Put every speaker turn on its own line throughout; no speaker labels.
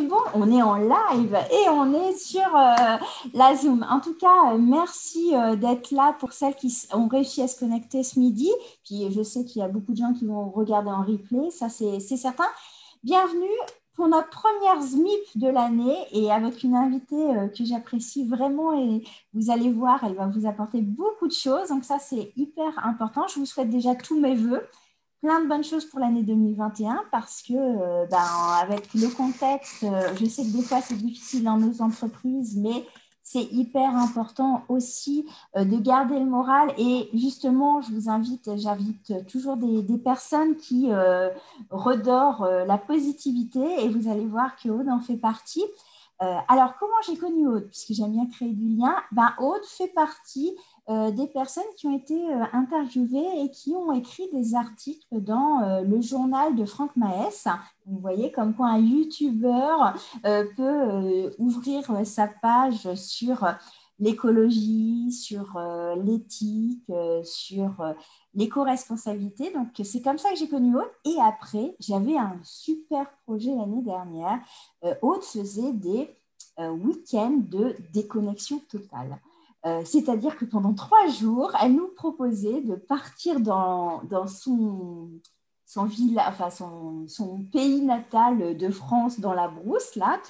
bon, on est en live et on est sur la Zoom. En tout cas, merci d'être là pour celles qui ont réussi à se connecter ce midi. Puis je sais qu'il y a beaucoup de gens qui vont regarder en replay, ça c'est certain. Bienvenue pour notre première ZMIP de l'année et avec une invitée que j'apprécie vraiment et vous allez voir, elle va vous apporter beaucoup de choses. Donc ça, c'est hyper important. Je vous souhaite déjà tous mes voeux. Plein de bonnes choses pour l'année 2021 parce que, avec le contexte, je sais que des fois c'est difficile dans nos entreprises, mais c'est hyper important aussi de garder le moral. Et justement, j'invite toujours des personnes qui redorent la positivité et vous allez voir que Aude en fait partie. Alors, comment j'ai connu Aude? Puisque j'aime bien créer du lien. Aude fait partie des personnes qui ont été interviewées et qui ont écrit des articles dans le journal de Franck Maes. Vous voyez comme quoi un YouTuber peut ouvrir sa page sur l'écologie, sur l'éthique, sur l'éco-responsabilité. Donc, c'est comme ça que j'ai connu Aude. Et après, j'avais un super projet l'année dernière. Aude faisait des week-ends de déconnexion totale. C'est-à-dire que pendant 3 jours, elle nous proposait de partir dans son pays natal de France, dans la brousse, là,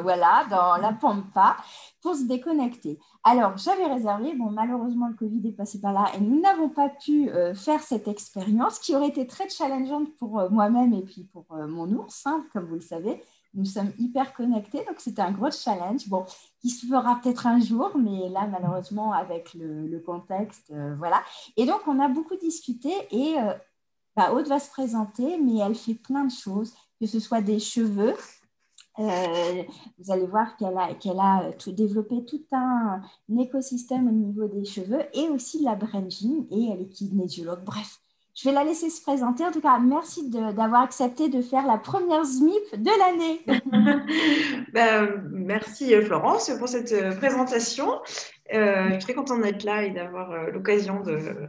voilà, dans la Pampa, pour se déconnecter. Alors, j'avais réservé, bon, malheureusement, le Covid est passé par là et nous n'avons pas pu faire cette expérience qui aurait été très challengeante pour moi-même et puis pour mon ours, hein, comme vous le savez. Nous sommes hyper connectés, donc c'était un gros challenge. Bon, qui se fera peut-être un jour, mais là, malheureusement, avec le contexte, voilà. Et donc, on a beaucoup discuté et Aude va se présenter, mais elle fait plein de choses, que ce soit des cheveux. Vous allez voir qu'elle a développé tout un écosystème au niveau des cheveux et aussi de la branding et elle est kinésiologue. Bref, je vais la laisser se présenter. En tout cas, merci d'avoir accepté de faire la première ZMIP de l'année.
Merci Florence pour cette présentation. Je suis très contente d'être là et d'avoir l'occasion de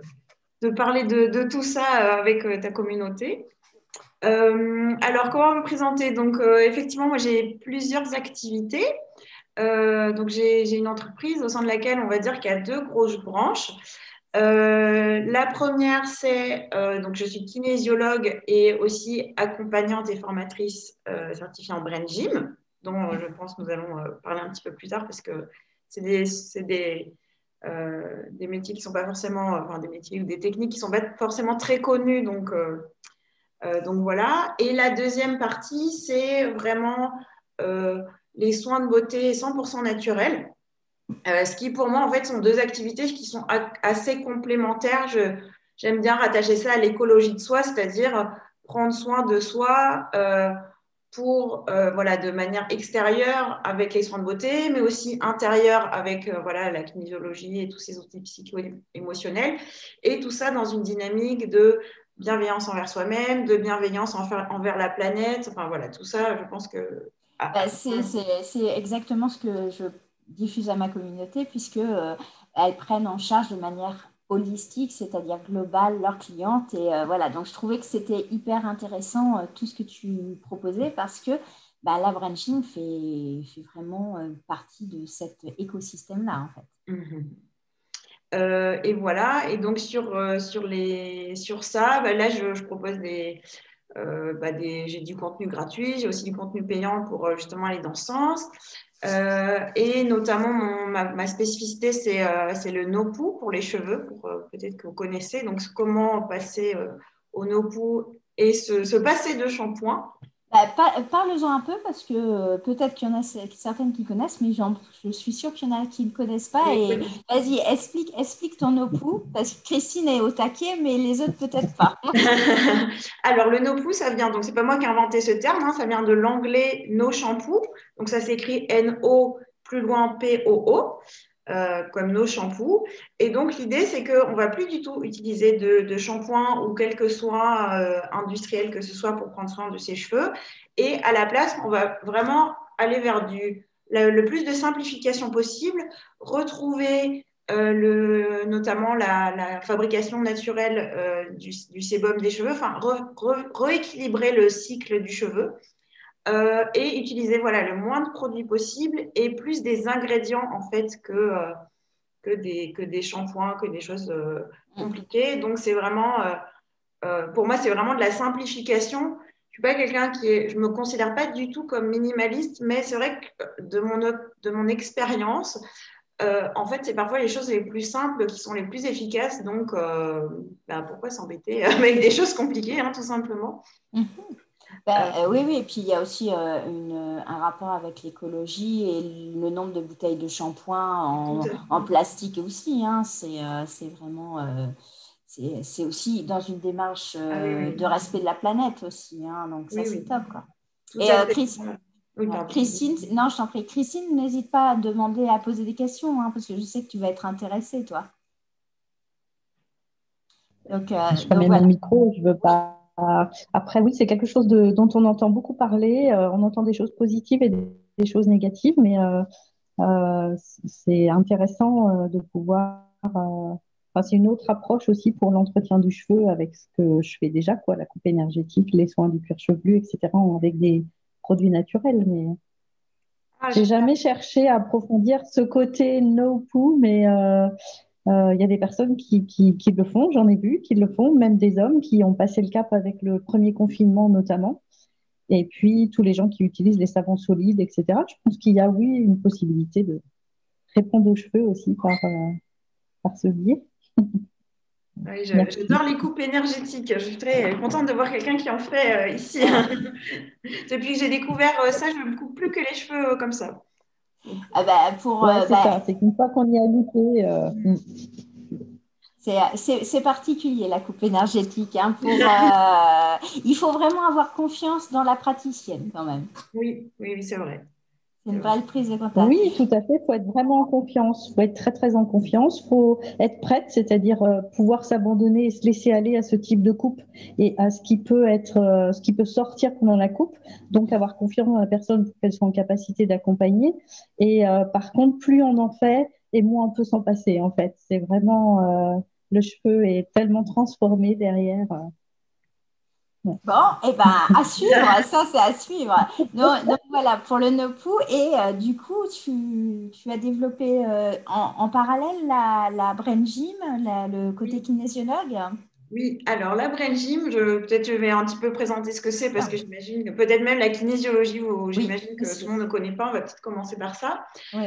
parler de tout ça avec ta communauté. Alors, comment me présenter? Donc, effectivement, moi, j'ai plusieurs activités. Donc, j'ai une entreprise au sein de laquelle on va dire qu'il y a deux grosses branches. La première, c'est donc je suis kinésiologue et aussi accompagnante et formatrice certifiée en Brain Gym, dont je pense que nous allons parler un petit peu plus tard parce que c'est des métiers qui sont pas forcément, enfin des métiers ou des techniques qui sont pas forcément très connues, donc voilà. Et la deuxième partie, c'est vraiment les soins de beauté 100% naturels. Ce qui, pour moi, en fait, sont deux activités qui sont assez complémentaires. J'aime bien rattacher ça à l'écologie de soi, c'est-à-dire prendre soin de soi voilà, de manière extérieure avec les soins de beauté, mais aussi intérieure avec voilà, la kinésiologie et tous ces outils psycho-émotionnels. Et tout ça dans une dynamique de bienveillance envers soi-même, de bienveillance envers la planète. Enfin, voilà, tout ça, je pense que...
C'est exactement ce que je diffuse à ma communauté, puisque elles prennent en charge de manière holistique, c'est-à-dire globale, leurs clientes. Et voilà, donc je trouvais que c'était hyper intéressant tout ce que tu proposais, parce que la branching fait vraiment partie de cet écosystème-là, en fait.
Et voilà, et donc sur ça, là je propose j'ai du contenu gratuit, j'ai aussi du contenu payant pour justement aller dans ce sens. Et notamment, ma spécificité, c'est le NoPu pour les cheveux, peut-être que vous connaissez. Donc, comment passer au NoPu et se passer de shampoing.
Parle-en un peu parce que peut-être qu'il y en a certaines qui connaissent, mais je suis sûre qu'il y en a qui ne connaissent pas. Et vas-y, explique ton opou, parce que Christine est au taquet, mais les autres peut-être pas.
Alors, le NoPu, ça vient, donc c'est pas moi qui ai inventé ce terme, hein, ça vient de l'anglais No Shampoo. Donc, ça s'écrit N-O, plus loin P-O-O. Comme nos shampoings. Et donc, l'idée, c'est qu'on ne va plus du tout utiliser de shampoing ou quelque soin industriel que ce soit pour prendre soin de ses cheveux. Et à la place, on va vraiment aller vers le plus de simplification possible, retrouver notamment la fabrication naturelle du sébum des cheveux, enfin, rééquilibrer le cycle du cheveu et utiliser voilà, le moins de produits possible et plus des ingrédients en fait que des shampoings, que des choses compliquées. Donc, c'est vraiment, pour moi, c'est vraiment de la simplification. Je suis pas quelqu'un je me considère pas du tout comme minimaliste, mais c'est vrai que de mon expérience, en fait, c'est parfois les choses les plus simples qui sont les plus efficaces. Donc, pourquoi s'embêter avec des choses compliquées, hein, tout simplement.
Mhm. Oui, oui, et puis il y a aussi un rapport avec l'écologie et le nombre de bouteilles de shampoing en plastique aussi. Hein. C'est vraiment, c'est aussi dans une démarche
Ah oui, oui.
de respect de la planète aussi. Hein. Donc ça,
Oui,
c'est
oui.
top, quoi.
Tout
Et
à fait. Oui, pardon.
Christine, non, je t'en prie, Christine, n'hésite pas à demander, à poser des questions, hein, parce que je sais que tu vas être intéressée, toi.
Je
Donc
remets mon
voilà.
micro, je veux pas. Après, oui, c'est quelque chose dont on entend beaucoup parler. On entend des choses positives et des choses négatives, mais c'est intéressant de pouvoir. Enfin, c'est une autre approche aussi pour l'entretien du cheveu avec ce que je fais déjà, quoi, la coupe énergétique, les soins du cuir chevelu, etc., avec des produits naturels. Mais
Ah,
j'ai
génial.
jamais cherché à approfondir ce côté no poo, mais il y a des personnes qui le font, j'en ai vu, qui le font, même des hommes qui ont passé le cap avec le premier confinement notamment. Et puis tous les gens qui utilisent les savons solides, etc. Je pense qu'il y a, oui, une possibilité de répondre aux cheveux aussi par ce biais.
Oui,
Merci.
j'adore les coupes énergétiques. Je suis très contente de voir quelqu'un qui en fait ici. Depuis que j'ai découvert ça, je ne me coupe plus que les cheveux comme ça.
Ouais, c'est ça. C'est qu'une fois qu'on y a goûté,
c'est particulier la coupe énergétique. Hein, il faut vraiment avoir confiance dans la praticienne quand même.
Oui, oui, oui, c'est vrai.
C'est une belle prise de contact.
oui, tout à fait. Il faut être vraiment en confiance. Il faut être très, très en confiance. Il faut être prête, c'est-à-dire pouvoir s'abandonner et se laisser aller à ce type de coupe et à ce qui peut être, ce qui peut sortir pendant la coupe. Donc, avoir confiance dans la personne pour qu'elle soit en capacité d'accompagner. Et par contre, plus on en fait et moins on peut s'en passer, en fait. C'est vraiment, le cheveu est tellement transformé derrière.
Bon, et ben à suivre, ça c'est à suivre. Donc, voilà, pour le NoPoo. Et du coup, tu as développé en parallèle la Brain Gym, le côté kinésiologue.
Oui, alors la brain gym, peut-être je vais un petit peu présenter ce que c'est parce que j'imagine que peut-être même la kinésiologie,
Oui,
j'imagine que
aussi.
tout le monde ne connaît pas. On va peut-être commencer par ça.
Oui.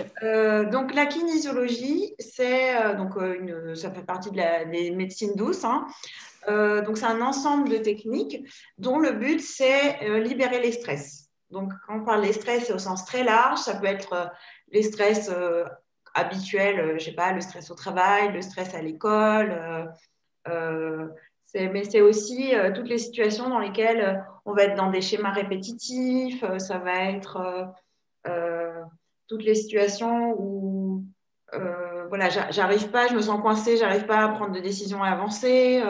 Donc la kinésiologie, ça fait partie des médecines douces. Hein. Donc c'est un ensemble de techniques dont le but c'est libérer les stress. Donc quand on parle des stress, c'est au sens très large. Ça peut être les stress habituels, je sais pas, le stress au travail, le stress à l'école. Mais c'est aussi toutes les situations dans lesquelles on va être dans des schémas répétitifs, ça va être euh, toutes les situations où voilà, j'arrive pas, je me sens coincée, j'arrive pas à prendre de décisions et avancer.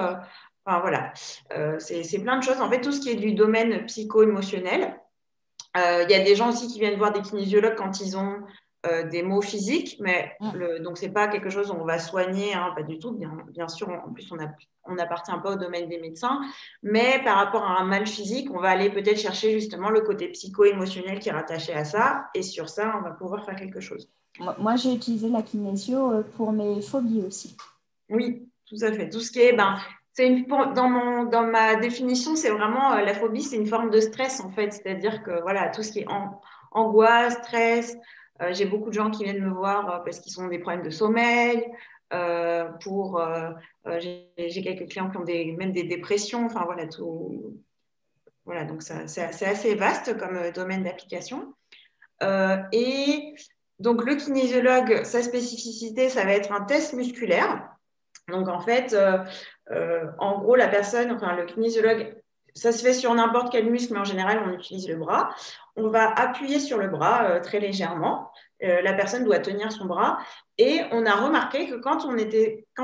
Enfin voilà, c'est plein de choses. En fait, tout ce qui est du domaine psycho-émotionnel. Il y a des gens aussi qui viennent voir des kinésiologues quand ils ont des maux physiques, mais donc c'est pas quelque chose où on va soigner, hein, pas du tout. Bien sûr, en plus on n'appartient pas au domaine des médecins, mais par rapport à un mal physique, on va aller peut-être chercher justement le côté psycho-émotionnel qui est rattaché à ça, et sur ça, on va pouvoir faire quelque chose.
Moi, j'ai utilisé la kinésio pour mes phobies aussi.
Oui, tout à fait. Tout ce qui est, dans ma définition, c'est vraiment la phobie, c'est une forme de stress en fait. C'est-à-dire que voilà, tout ce qui est angoisse, stress. J'ai beaucoup de gens qui viennent me voir parce qu'ils ont des problèmes de sommeil. J'ai quelques clients qui ont même des dépressions. Enfin voilà, tout. Voilà, donc c'est assez vaste comme domaine d'application. Et donc le kinésiologue, sa spécificité, ça va être un test musculaire. Donc, en fait, en gros, le kinésiologue, ça se fait sur n'importe quel muscle, mais en général, on utilise le bras. On va appuyer sur le bras très légèrement. La personne doit tenir son bras. Et on a remarqué que quand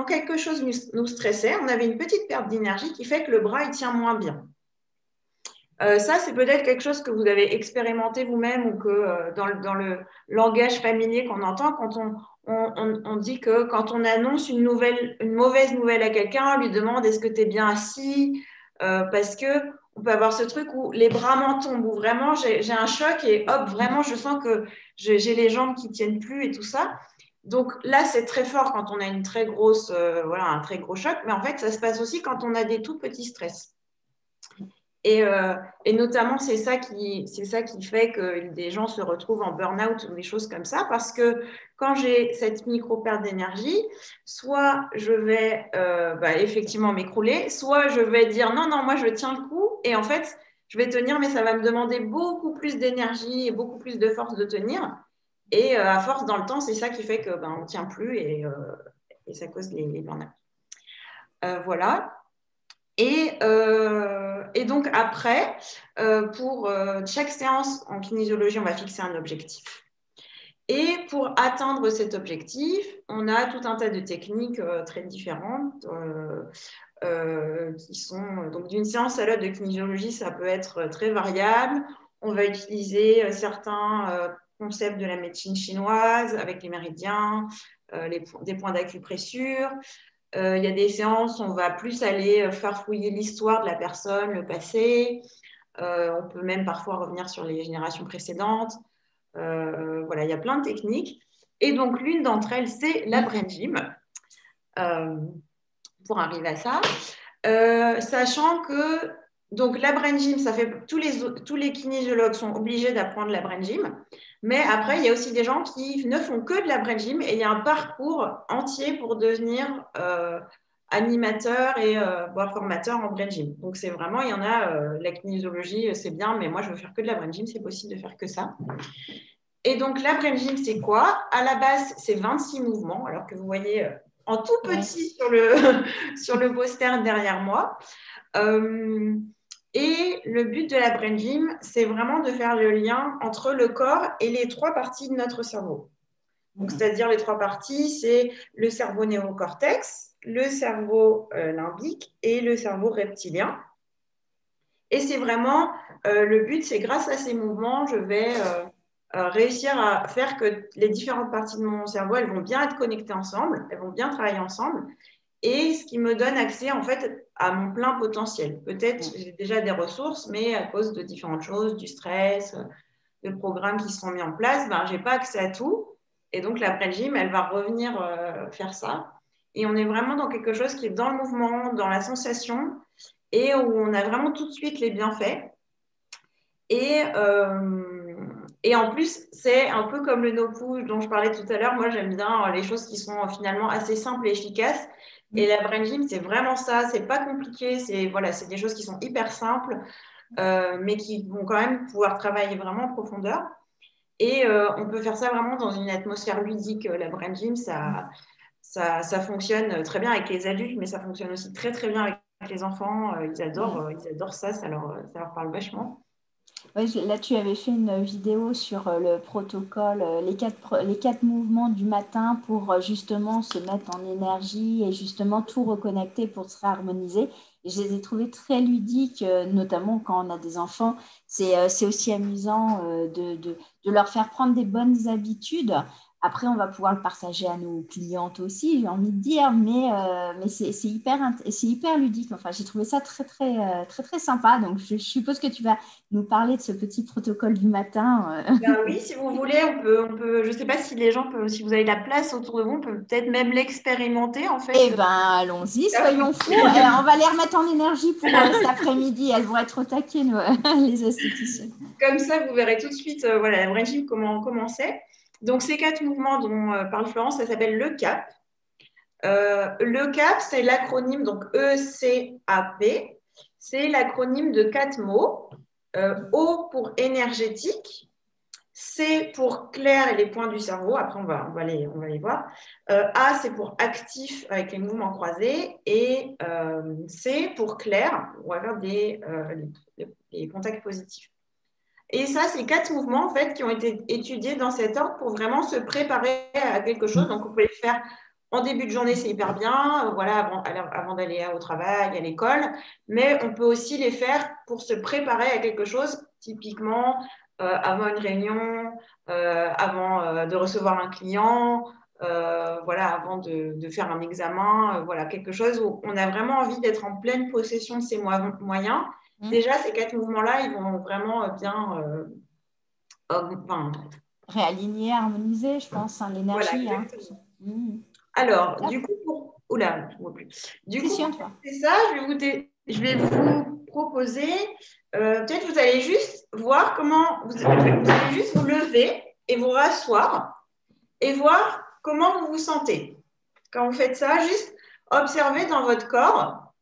quelque chose nous stressait, on avait une petite perte d'énergie qui fait que le bras, il tient moins bien. Ça, c'est peut-être quelque chose que vous avez expérimenté vous-même ou que dans le langage familier qu'on entend, quand on dit que quand on annonce une mauvaise nouvelle à quelqu'un, on lui demande est-ce que tu es bien assis parce que on peut avoir ce truc où les bras m'en tombent, où vraiment j'ai un choc et hop, vraiment, je sens que j'ai les jambes qui tiennent plus et tout ça. Donc là, c'est très fort quand on a une très grosse, voilà, un très gros choc, mais en fait, ça se passe aussi quand on a des tout petits stress. Et notamment, c'est ça qui fait que des gens se retrouvent en burn-out ou des choses comme ça, parce que quand j'ai cette micro-perte d'énergie, soit je vais effectivement m'écrouler, soit je vais dire non, non, moi je tiens le coup, et en fait, je vais tenir, mais ça va me demander beaucoup plus d'énergie et beaucoup plus de force de tenir. Et à force, dans le temps, c'est ça qui fait que on ne tient plus et ça cause les burn-out. Voilà. Et donc après, pour chaque séance en kinésiologie, on va fixer un objectif. Et pour atteindre cet objectif, on a tout un tas de techniques très différentes qui sont… Donc d'une séance à l'autre de kinésiologie, ça peut être très variable. On va utiliser certains concepts de la médecine chinoise avec les méridiens, des points d'acupressure. Il y a des séances où on va plus aller farfouiller l'histoire de la personne, le passé. On peut même parfois revenir sur les générations précédentes. Voilà, il y a plein de techniques. Et donc, l'une d'entre elles, c'est la brain gym. Pour arriver à ça, sachant que donc la brain gym, ça fait tous les kinésiologues sont obligés d'apprendre la brain gym. Mais après, il y a aussi des gens qui ne font que de la brain gym et il y a un parcours entier pour devenir animateur et formateur en brain gym. Donc, c'est vraiment, il y en a, la kinésiologie, c'est bien, mais moi, je veux faire que de la brain gym, c'est possible de faire que ça. Et donc, la brain gym, c'est quoi? À la base, c'est 26 mouvements, alors que vous voyez en tout petit sur le poster derrière moi. Et le but de la brain gym, c'est vraiment de faire le lien entre le corps et les 3 parties de notre cerveau. Donc, c'est-à-dire les 3 parties, c'est le cerveau néocortex, le cerveau limbique et le cerveau reptilien. Et c'est vraiment, le but, c'est grâce à ces mouvements, je vais réussir à faire que les différentes parties de mon cerveau, elles vont bien être connectées ensemble, elles vont bien travailler ensemble. Et ce qui me donne accès en fait à mon plein potentiel. Peut-être j'ai déjà des ressources, mais à cause de différentes choses, du stress, de programmes qui seront mis en place, je n'ai pas accès à tout. Et donc la brain gym, elle va revenir faire ça. Et on est vraiment dans quelque chose qui est dans le mouvement, dans la sensation, et où on a vraiment tout de suite les bienfaits. Et en plus, c'est un peu comme le no-push dont je parlais tout à l'heure. Moi, j'aime bien les choses qui sont finalement assez simples et efficaces. Et la brain gym, c'est vraiment ça. C'est pas compliqué. C'est des choses qui sont hyper simples, mais qui vont quand même pouvoir travailler vraiment en profondeur. Et on peut faire ça vraiment dans une atmosphère ludique. La brain gym, ça fonctionne très bien avec les adultes, mais ça fonctionne aussi très, très bien avec les enfants. Ils adorent ça. Ça leur parle vachement.
Ouais, là, tu avais fait une vidéo sur le protocole, les quatre mouvements du matin pour justement se mettre en énergie et justement tout reconnecter pour se réharmoniser. Et je les ai trouvés très ludiques, notamment quand on a des enfants. C'est aussi amusant de leur faire prendre des bonnes habitudes. Après, on va pouvoir le partager à nos clientes aussi, j'ai envie de dire, mais c'est hyper ludique. Enfin, j'ai trouvé ça très, très, très, très sympa. Donc, je suppose que tu vas nous parler de ce petit protocole du matin.
Oui, si vous voulez, on peut, je ne sais pas si les gens peuvent, si vous avez la place autour de vous, on peut peut-être même l'expérimenter en fait.
Eh bien, allons-y, soyons fous. On va les remettre en énergie pour cet après-midi. Elles vont être au taquet, les esthéticiennes.
Comme ça, vous verrez tout de suite la brain gym, comment c'est. Donc, ces 4 mouvements dont parle Florence, ça s'appelle le CAP. Le CAP, c'est l'acronyme, donc E-C-A-P. C'est l'acronyme de 4 mots. O pour énergétique, C pour clair et les points du cerveau, après on va les voir. A c'est pour actif avec les mouvements croisés et C pour clair, on va faire des contacts positifs. Et ça, c'est 4 mouvements en fait qui ont été étudiés dans cet ordre pour vraiment se préparer à quelque chose. Donc, on peut les faire en début de journée, c'est hyper bien, avant d'aller au travail, à l'école. Mais on peut aussi les faire pour se préparer à quelque chose, typiquement avant une réunion, avant de recevoir un client, avant de faire un examen, quelque chose où on a vraiment envie d'être en pleine possession de ses moyens Déjà, ces 4 mouvements-là, ils vont vraiment bien
réaligner, harmoniser, je pense, hein, l'énergie.
Voilà,
Hein.
Alors, du coup, pour... Oula, je ne vois plus. Du coup,
toi.
c'est ça, je vais vous proposer, peut-être vous allez juste voir comment, vous allez juste vous lever et vous rasseoir et voir comment vous vous sentez. Quand vous faites ça, juste observez dans votre corps.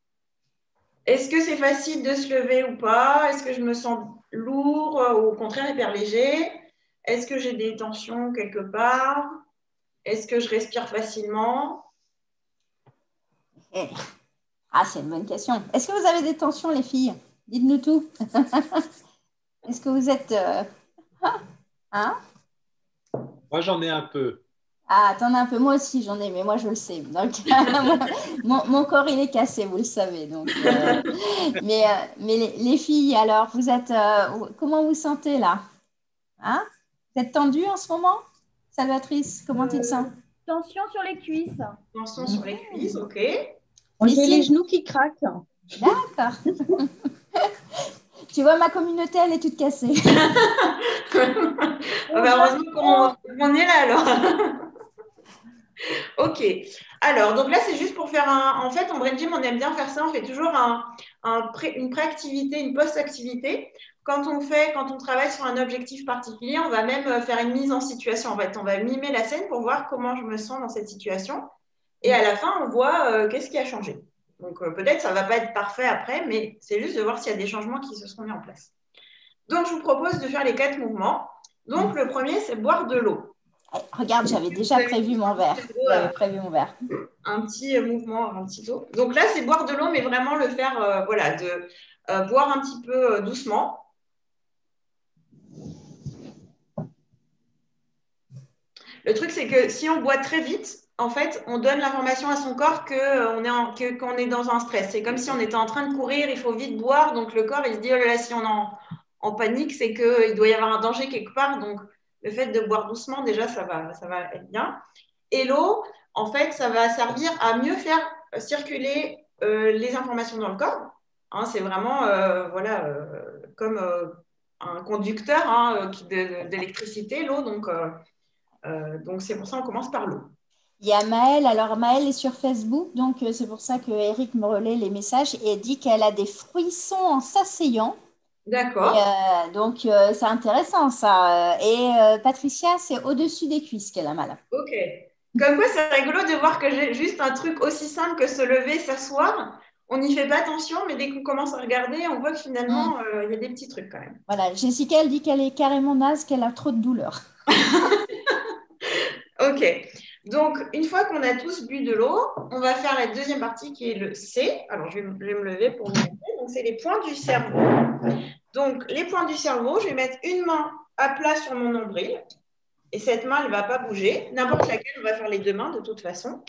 Est-ce que c'est facile de se lever ou pas? Est-ce que je me sens lourd ou au contraire hyper léger? Est-ce que j'ai des tensions quelque part? Est-ce que je respire facilement?
Ah, c'est une bonne question. Est-ce que vous avez des tensions, les filles? Dites-nous tout. Est-ce que vous êtes... Hein?
Moi, j'en ai un peu.
Ah, t'en as un peu. Moi aussi, j'en ai, mais moi, je le sais. Donc, mon corps, il est cassé, vous le savez. Donc, mais les filles, alors, vous êtes... comment vous sentez, là? Hein? Vous êtes tendue en ce moment? Salvatrice, comment tu te sens?
Tension sur les cuisses.
Tension sur les cuisses, ok.
J'ai les genoux qui craquent.
D'accord. Tu vois, ma communauté, elle est toute cassée.
Heureusement qu'on est là, alors. Ok. Alors, donc là, c'est juste pour faire un... En fait, en brain gym, on aime bien faire ça. On fait toujours une pré-activité, une post-activité. Quand on travaille sur un objectif particulier, on va même faire une mise en situation. En fait, on va mimer la scène pour voir comment je me sens dans cette situation. Et à la fin, on voit qu'est-ce qui a changé. Donc, peut-être ça ne va pas être parfait après, mais c'est juste de voir s'il y a des changements qui se sont mis en place. Donc, je vous propose de faire les 4 mouvements. Donc, le premier, c'est boire de l'eau.
Regarde, j'avais déjà prévu mon verre.
Un petit mouvement, un petit eau. Donc là, c'est boire de l'eau, mais vraiment le faire, boire un petit peu doucement. Le truc, c'est que si on boit très vite, en fait, on donne l'information à son corps qu'on est dans un stress. C'est comme si on était en train de courir, il faut vite boire. Donc le corps, il se dit, oh là là, si on est en panique, c'est qu'il doit y avoir un danger quelque part. Donc le fait de boire doucement, déjà, ça va être bien. Et l'eau, en fait, ça va servir à mieux faire circuler les informations dans le corps. Hein, c'est vraiment comme un conducteur d'électricité, l'eau. Donc, c'est pour ça qu'on commence par l'eau.
Il y a Maëlle. Alors, Maëlle est sur Facebook. Donc, c'est pour ça que Eric me relaie les messages. Et elle dit qu'elle a des frissons en s'asseyant.
D'accord.
Donc, c'est intéressant, ça. Et Patricia, c'est au-dessus des cuisses qu'elle a mal.
Ok. Comme quoi, c'est rigolo de voir que j'ai juste un truc aussi simple que se lever, s'asseoir. On n'y fait pas attention, mais dès qu'on commence à regarder, on voit que finalement, il y a des petits trucs quand même.
Voilà, Jessica, elle dit qu'elle est carrément naze, qu'elle a trop de douleur.
Ok. Donc, une fois qu'on a tous bu de l'eau, on va faire la deuxième partie qui est le C. Alors, je vais me lever pour vous montrer. Donc, c'est les points du cerveau. Donc, les points du cerveau, je vais mettre une main à plat sur mon nombril. Et cette main, elle ne va pas bouger. N'importe laquelle, on va faire les 2 mains de toute façon.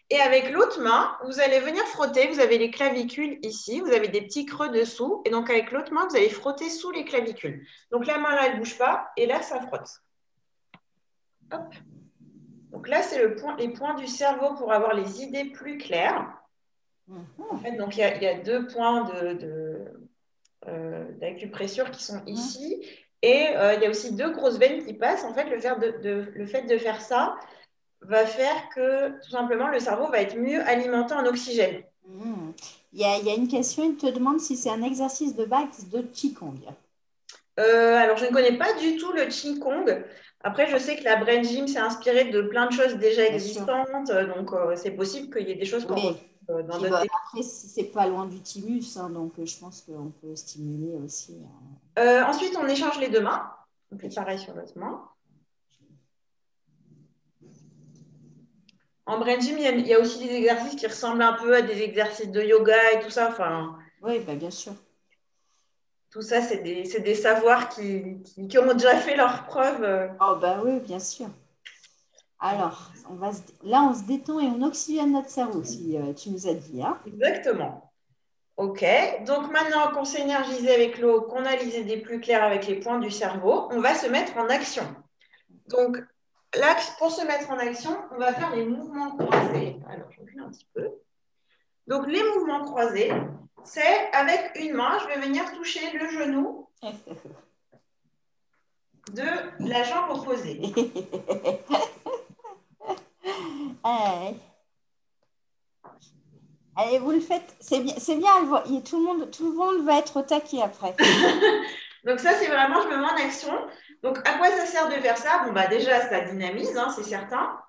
Et avec l'autre main, vous allez venir frotter. Vous avez les clavicules ici. Vous avez des petits creux dessous. Et donc, avec l'autre main, vous allez frotter sous les clavicules. Donc, la main, là, elle ne bouge pas. Et là, ça frotte. Hop. Donc là, c'est les points du cerveau pour avoir les idées plus claires. En fait, donc, il y a 2 points d'acupressure qui sont ici. Et il y a aussi 2 grosses veines qui passent. En fait, le fait de faire ça va faire que, tout simplement, le cerveau va être mieux alimenté en oxygène.
Il y a une question, il te demande si c'est un exercice de base de Qigong.
Alors, je ne connais pas du tout le Qigong. Après, je sais que la Brain Gym s'est inspirée de plein de choses déjà existantes. Donc, c'est possible qu'il y ait des choses qu'on retrouve dans d'autres techniques.
Après, c'est pas loin du thymus, hein, donc je pense qu'on peut stimuler aussi.
Ensuite, on échange les 2 mains. On fait pareil sur l'autre main. En Brain Gym, il y a aussi des exercices qui ressemblent un peu à des exercices de yoga et tout ça. Enfin,
oui, bah, bien sûr.
Tout ça, c'est des savoirs qui ont déjà fait leurs preuves.
Oh, bah oui, bien sûr. Alors, là, on se détend et on oxygène notre cerveau, si tu nous as dit. Hein.
Exactement. OK. Donc, maintenant qu'on s'est énergisé avec l'eau, qu'on a les idées plus claires avec les points du cerveau, on va se mettre en action. Donc, pour se mettre en action, on va faire les mouvements croisés. Alors, je recule un petit peu. Donc, les mouvements croisés, c'est avec une main, je vais venir toucher le genou de la jambe opposée.
Allez, vous le faites. C'est bien. Tout le monde va être au taquet après.
Donc, ça, c'est vraiment, je me mets en action. Donc, à quoi ça sert de faire ça? Bon, bah, déjà, ça dynamise, hein, c'est certain.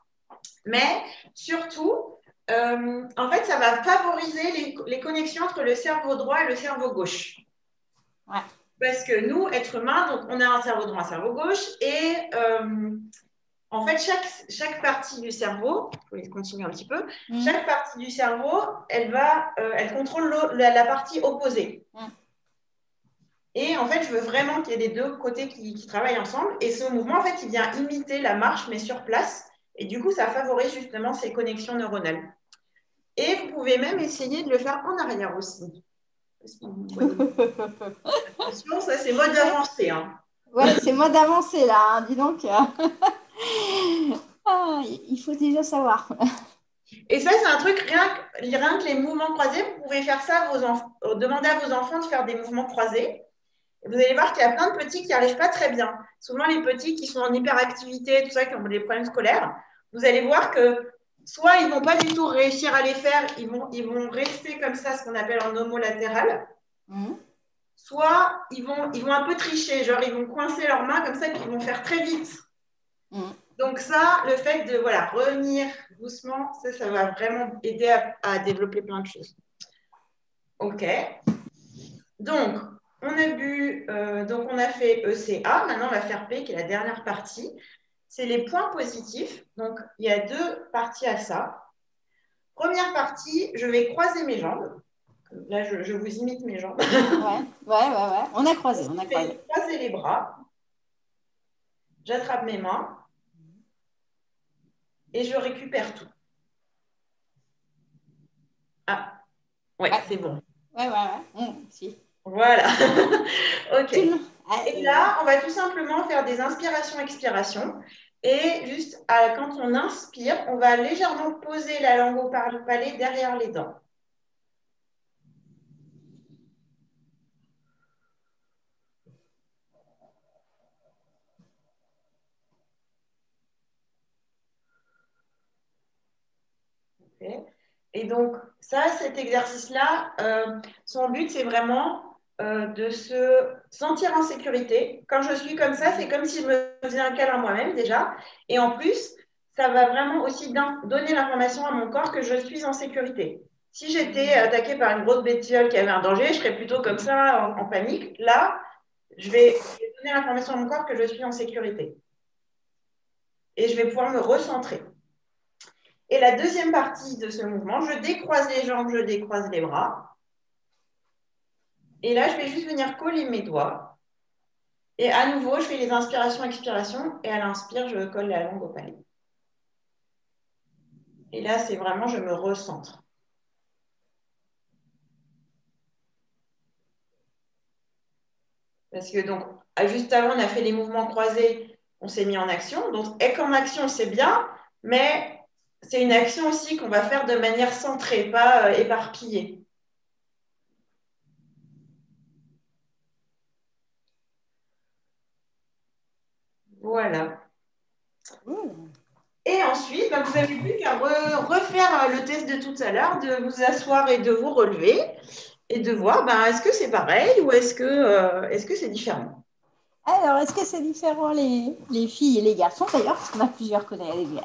Mais surtout, en fait, ça va favoriser les connexions entre le cerveau droit et le cerveau gauche.
Ouais.
Parce que nous, êtres humains, donc, on a un cerveau droit, un cerveau gauche. Et en fait, chaque partie du cerveau, il faut continuer un petit peu, chaque partie du cerveau, elle contrôle la partie opposée. Et en fait, je veux vraiment qu'il y ait les deux côtés qui travaillent ensemble. Et ce mouvement, en fait, il vient imiter la marche, mais sur place. Et du coup, ça favorise justement ces connexions neuronales. Et vous pouvez même essayer de le faire en arrière aussi. Attention, ça, c'est mode avancé. Hein.
Ouais, c'est mode avancé là, hein, dis donc. Il faut déjà savoir.
Et ça, c'est un truc, rien que les mouvements croisés, vous pouvez faire ça, demander à vos enfants de faire des mouvements croisés. Et vous allez voir qu'il y a plein de petits qui n'y arrivent pas très bien. Souvent, les petits qui sont en hyperactivité, tout ça, qui ont des problèmes scolaires, vous allez voir que soit ils ne vont pas du tout réussir à les faire, ils vont rester comme ça, ce qu'on appelle en homolatéral. Soit ils vont un peu tricher, genre ils vont coincer leurs mains comme ça, puis ils vont faire très vite. Donc ça, le fait de revenir doucement, ça va vraiment aider à développer plein de choses. OK. Donc, on a fait ECA. Maintenant, on va faire P, qui est la dernière partie. C'est les points positifs. Donc, il y a deux parties à ça. Première partie, je vais croiser mes jambes. Là, je vous imite mes jambes.
Ouais. On a croisé.
Je vais croiser les bras. J'attrape mes mains. Et je récupère tout. Ah, ouais. C'est bon.
Ouais. Si.
Voilà. OK. Et là, on va tout simplement faire des inspirations-expirations. Et juste quand on inspire, on va légèrement poser la langue au palais derrière les dents. Okay. Et donc, cet exercice-là, son but, c'est vraiment de se sentir en sécurité. Quand je suis comme ça, c'est comme si je me faisais un câlin moi-même déjà. Et en plus, ça va vraiment aussi donner l'information à mon corps que je suis en sécurité. Si j'étais attaquée par une grosse bestiole qui avait un danger, je serais plutôt comme ça, en panique. Là, je vais donner l'information à mon corps que je suis en sécurité. Et je vais pouvoir me recentrer. Et la deuxième partie de ce mouvement, je décroise les jambes, je décroise les bras. Et là, je vais juste venir coller mes doigts. Et à nouveau, je fais les inspirations-expirations. Et à l'inspire, je colle la langue au palais. Et là, c'est vraiment, je me recentre. Parce que donc, juste avant, on a fait les mouvements croisés, on s'est mis en action. Donc, être en action, c'est bien, mais c'est une action aussi qu'on va faire de manière centrée, pas éparpillée. Voilà. Et ensuite, vous n'avez plus qu'à refaire le test de tout à l'heure, de vous asseoir et de vous relever et de voir est-ce que c'est pareil ou est-ce que c'est différent.
Alors, est-ce que c'est différent les filles et les garçons d'ailleurs, parce qu'on a plusieurs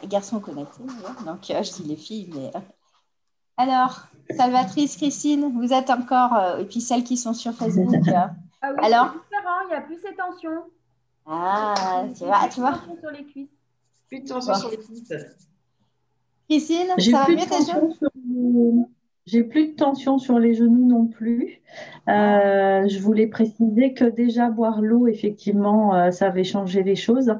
garçons connectés. Donc, je dis les filles, mais... Alors, Salvatrice, Christine, vous êtes encore... et puis celles qui sont sur Facebook.
Ah oui,
alors
c'est différent, il n'y a plus ces tensions.
Tu vois.
Sur les cuisses.
Plus de tension sur les cuisses.
Christine, ça va mieux tes genoux?
J'ai plus de tension sur les genoux non plus. Je voulais préciser que déjà boire l'eau, effectivement, ça avait changé les choses.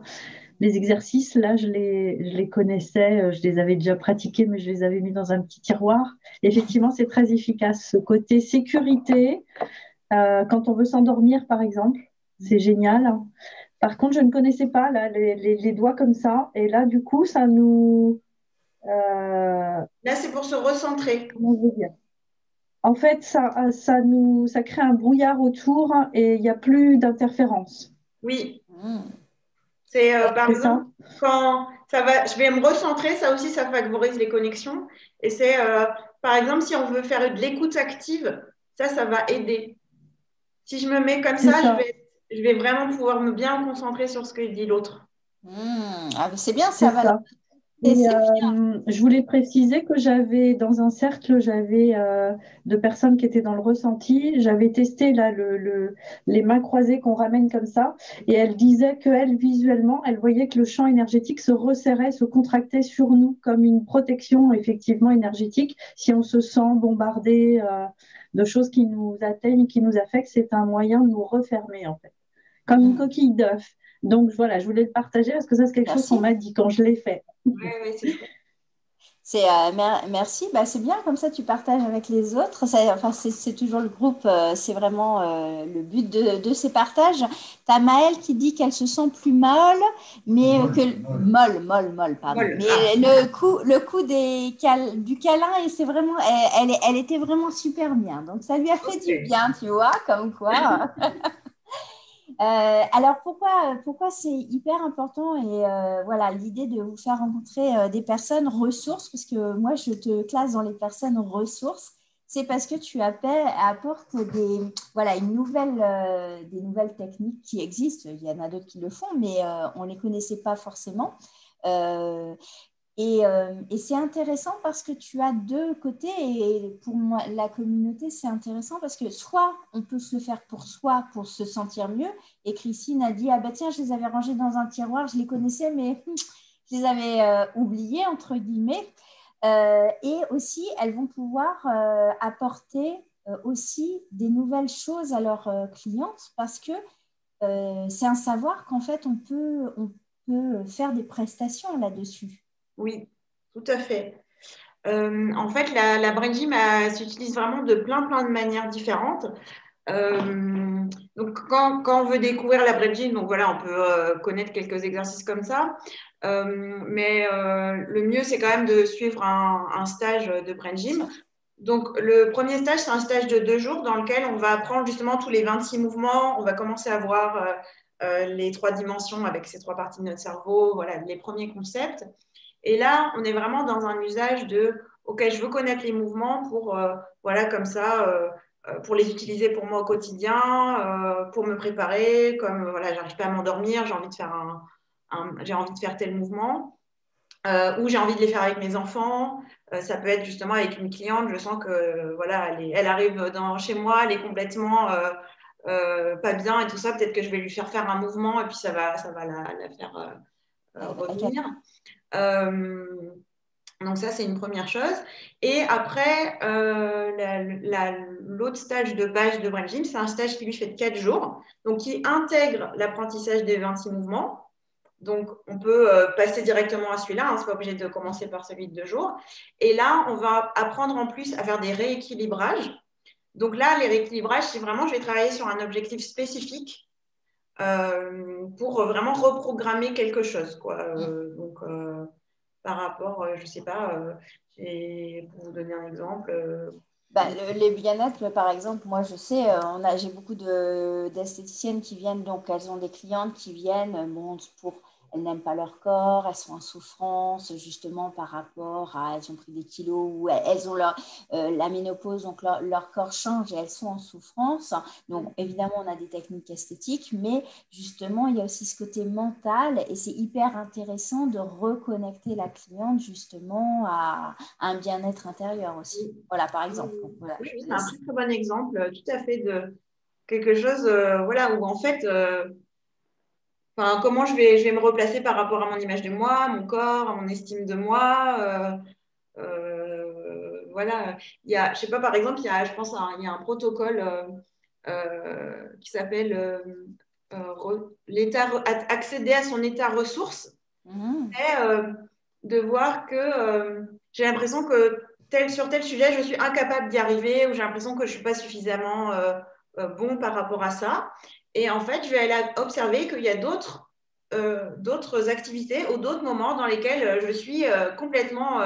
Les exercices, là, je les connaissais, je les avais déjà pratiqués, mais je les avais mis dans un petit tiroir. Effectivement, c'est très efficace. Ce côté sécurité, quand on veut s'endormir, par exemple, c'est génial. Par contre, je ne connaissais pas là, les doigts comme ça. Et là, du coup, ça nous...
Là, c'est pour se recentrer.
Comment je veux dire? En fait, ça crée un brouillard autour et il n'y a plus d'interférence.
Oui,
Hmm.
c'est par
C'est ça?
exemple, quand ça va, je vais me recentrer, ça aussi, ça favorise les connexions. Et c'est, par exemple, si on veut faire de l'écoute active, ça va aider. Si je me mets comme
C'est
ça,
ça.
je vais vraiment pouvoir me bien concentrer sur ce que dit l'autre.
Ah, c'est bien ça,
C'est
Valentin.
ça. Et
C'est bien.
je voulais préciser que j'avais, dans un cercle, j'avais de personnes qui étaient dans le ressenti. J'avais testé là les mains croisées qu'on ramène comme ça. Et elle disait qu'elle, visuellement, elle voyait que le champ énergétique se resserrait, se contractait sur nous comme une protection, effectivement, énergétique. Si on se sent bombardé de choses qui nous atteignent, qui nous affectent, c'est un moyen de nous refermer, en fait, comme une
Hmm.
coquille d'œuf. Donc voilà, je voulais le partager parce que ça, c'est quelque chose qu'on
Merci.
m'a dit quand je l'ai fait.
Ouais, c'est chouette.
Merci, bah, c'est bien, comme ça tu partages avec les autres. Enfin, c'est toujours le groupe, c'est vraiment le but de ces partages. T'as Maëlle qui dit qu'elle se sent plus molle, mais molle, pardon.
Molle.
Mais
Ah.
le coup du câlin, et c'est vraiment, elle était vraiment super bien. Donc ça lui a fait du
Ok.
bien, tu vois, comme quoi. Alors pourquoi c'est hyper important et voilà l'idée de vous faire rencontrer des personnes ressources, parce que moi je te classe dans les personnes ressources, c'est parce que tu apportes voilà, des nouvelles techniques qui existent. Il y en a d'autres qui le font, mais on ne les connaissait pas forcément. Euh, et c'est intéressant parce que tu as deux côtés. Et pour moi, la communauté, c'est intéressant parce que soit on peut se le faire pour soi, pour se sentir mieux. Et Christine a dit, ah ben tiens, je les avais rangés dans un tiroir, je les connaissais, mais je les avais oubliés, entre guillemets. Et aussi, elles vont pouvoir apporter aussi des nouvelles choses à leurs clientes parce que c'est un savoir qu'en fait, on peut faire des prestations là-dessus.
Oui, tout à fait. En fait, la brain gym s'utilise vraiment de plein de manières différentes. Donc, quand on veut découvrir la brain gym, donc voilà, on peut connaître quelques exercices comme ça. Mais le mieux, c'est quand même de suivre un stage de brain gym. Donc, le premier stage, c'est un stage de 2 jours dans lequel on va apprendre justement tous les 26 mouvements. On va commencer à voir les 3 dimensions avec ces 3 parties de notre cerveau, voilà, les premiers concepts. Et là, on est vraiment dans un usage de, OK, je veux connaître les mouvements pour, voilà, comme ça, pour les utiliser pour moi au quotidien, pour me préparer, comme, voilà, j'arrive pas à m'endormir, j'ai envie de faire j'ai envie de faire tel mouvement, ou j'ai envie de les faire avec mes enfants. Ça peut être justement avec une cliente, je sens que, voilà, elle arrive chez moi, elle est complètement pas bien et tout ça, peut-être que je vais lui faire un mouvement et puis ça va la faire revenir. Donc ça, c'est une première chose. Et après, l'autre stage de base de Brain Gym, c'est un stage qui lui fait de 4 jours, donc qui intègre l'apprentissage des 26 mouvements. Donc, on peut passer directement à celui-là, hein, c'est pas obligé de commencer par celui de 2 jours. Et là, on va apprendre en plus à faire des rééquilibrages. Donc là, les rééquilibrages, c'est vraiment, je vais travailler sur un objectif spécifique pour vraiment reprogrammer quelque chose, quoi. Donc, par rapport, je ne sais pas, pour vous donner un exemple.
Bah, les bien-être, par exemple, moi je sais, j'ai beaucoup d'esthéticiennes qui viennent, donc elles ont des clientes qui viennent, bon, elles n'aiment pas leur corps, elles sont en souffrance justement par rapport à, elles ont pris des kilos ou elles ont la ménopause, donc leur corps change et elles sont en souffrance. Donc évidemment, on a des techniques esthétiques, mais justement, il y a aussi ce côté mental et c'est hyper intéressant de reconnecter la cliente justement à un bien-être intérieur aussi. Voilà, par exemple. Donc, voilà,
Oui,
je
oui,
te
c'est un
laisse.
très très bon exemple, tout à fait de quelque chose, voilà, où en fait, comment je vais me replacer par rapport à mon image de moi, à mon corps, à mon estime de moi. Voilà, je sais pas, par exemple, je pense, il y a un protocole qui s'appelle accéder à son état ressource.
Mhm.
Et, de voir que j'ai l'impression que sur tel sujet, je suis incapable d'y arriver ou j'ai l'impression que je ne suis pas suffisamment bon par rapport à ça. Et en fait, je vais aller observer qu'il y a d'autres activités ou d'autres moments dans lesquels je suis complètement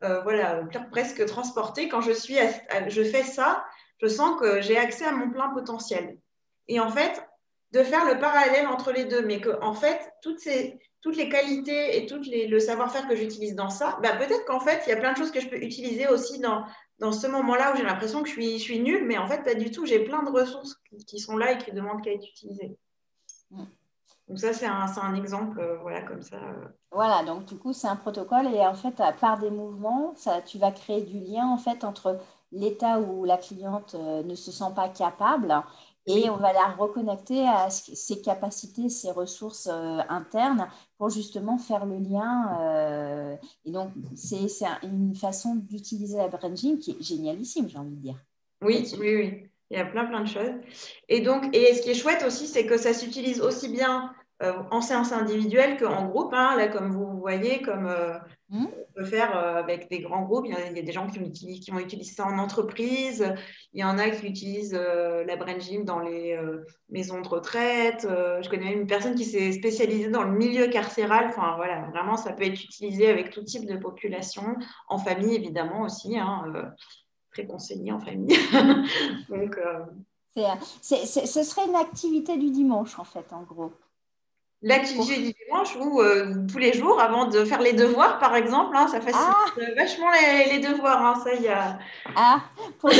voilà, presque transportée. Quand je fais ça, je sens que j'ai accès à mon plein potentiel. Et en fait, de faire le parallèle entre les deux, mais que en fait, toutes les qualités et le savoir-faire que j'utilise dans ça, bah, peut-être qu'en fait, il y a plein de choses que je peux utiliser aussi dans ce moment-là où j'ai l'impression que je suis nulle, mais en fait, pas du tout. J'ai plein de ressources qui sont là et qui demandent qu'à être utilisées. Donc ça, c'est un exemple, voilà, comme ça.
Voilà, donc du coup, c'est un protocole et en fait, par des mouvements, ça, tu vas créer du lien en fait entre l'état où la cliente ne se sent pas capable et
Oui.
on va la reconnecter à ses capacités, ses ressources internes pour justement faire le lien. Et donc, c'est une façon d'utiliser la brain gym qui est génialissime, j'ai envie de dire.
Oui, oui, oui. Il y a plein de choses. Et donc, ce qui est chouette aussi, c'est que ça s'utilise aussi bien en séance individuelle qu'en groupe. Hein. Là, comme vous voyez, comme on peut faire avec des grands groupes. Il y a des gens qui vont utiliser ça en entreprise. Il y en a qui utilisent la brain gym dans les maisons de retraite. Je connais même une personne qui s'est spécialisée dans le milieu carcéral. Enfin, voilà, vraiment, ça peut être utilisé avec tout type de population, en famille évidemment aussi. Hein, très conseillé en famille. Donc,
Ce serait une activité du dimanche, en fait, en gros.
l'activité du dimanche ou tous les jours avant de faire les devoirs, par exemple, hein, ça facilite vachement les devoirs. Hein, ça, y a...
pour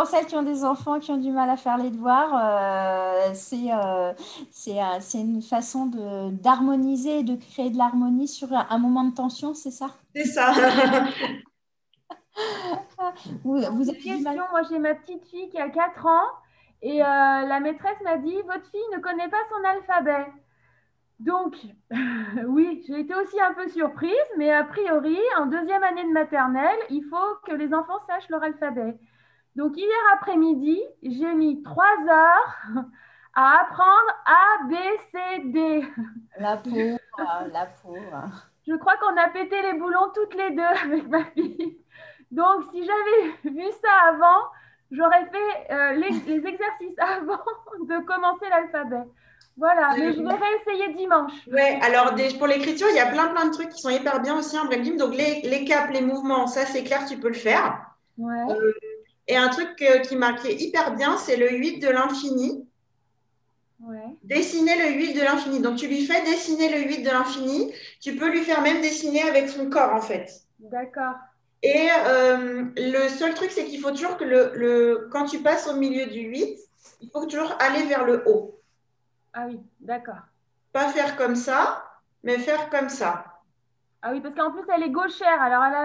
celles qui ont des enfants qui ont du mal à faire les devoirs, c'est une façon d'harmoniser et de créer de l'harmonie sur un moment de tension, c'est ça?
C'est ça.
Vous
Une
avez du mal?
question, moi j'ai ma petite fille qui a 4 ans et la maîtresse m'a dit, votre fille ne connaît pas son alphabet. Donc, oui, j'ai été aussi un peu surprise, mais a priori, en 2e année de maternelle, il faut que les enfants sachent leur alphabet. Donc, hier après-midi, j'ai mis 3 heures à apprendre A, B, C, D.
La pauvre, la pauvre.
Je crois qu'on a pété les boulons toutes les deux avec ma fille. Donc, si j'avais vu ça avant, j'aurais fait les exercices avant de commencer l'alphabet. Voilà, mais je vais réessayer dimanche.
Ouais, alors pour l'écriture, il y a plein de trucs qui sont hyper bien aussi en brain gym. Donc, les caps, les mouvements, ça, c'est clair, tu peux le faire.
Ouais.
Et un truc qui est hyper bien, c'est le 8 de l'infini.
Ouais.
Dessiner le 8 de l'infini. Donc, tu lui fais dessiner le 8 de l'infini. Tu peux lui faire même dessiner avec son corps, en fait.
D'accord.
Et le seul truc, c'est qu'il faut toujours que quand tu passes au milieu du 8, il faut toujours aller vers le haut.
Ah oui, d'accord.
Pas faire comme ça, mais faire comme ça.
Ah oui, parce qu'en plus, elle est gauchère. Alors, elle a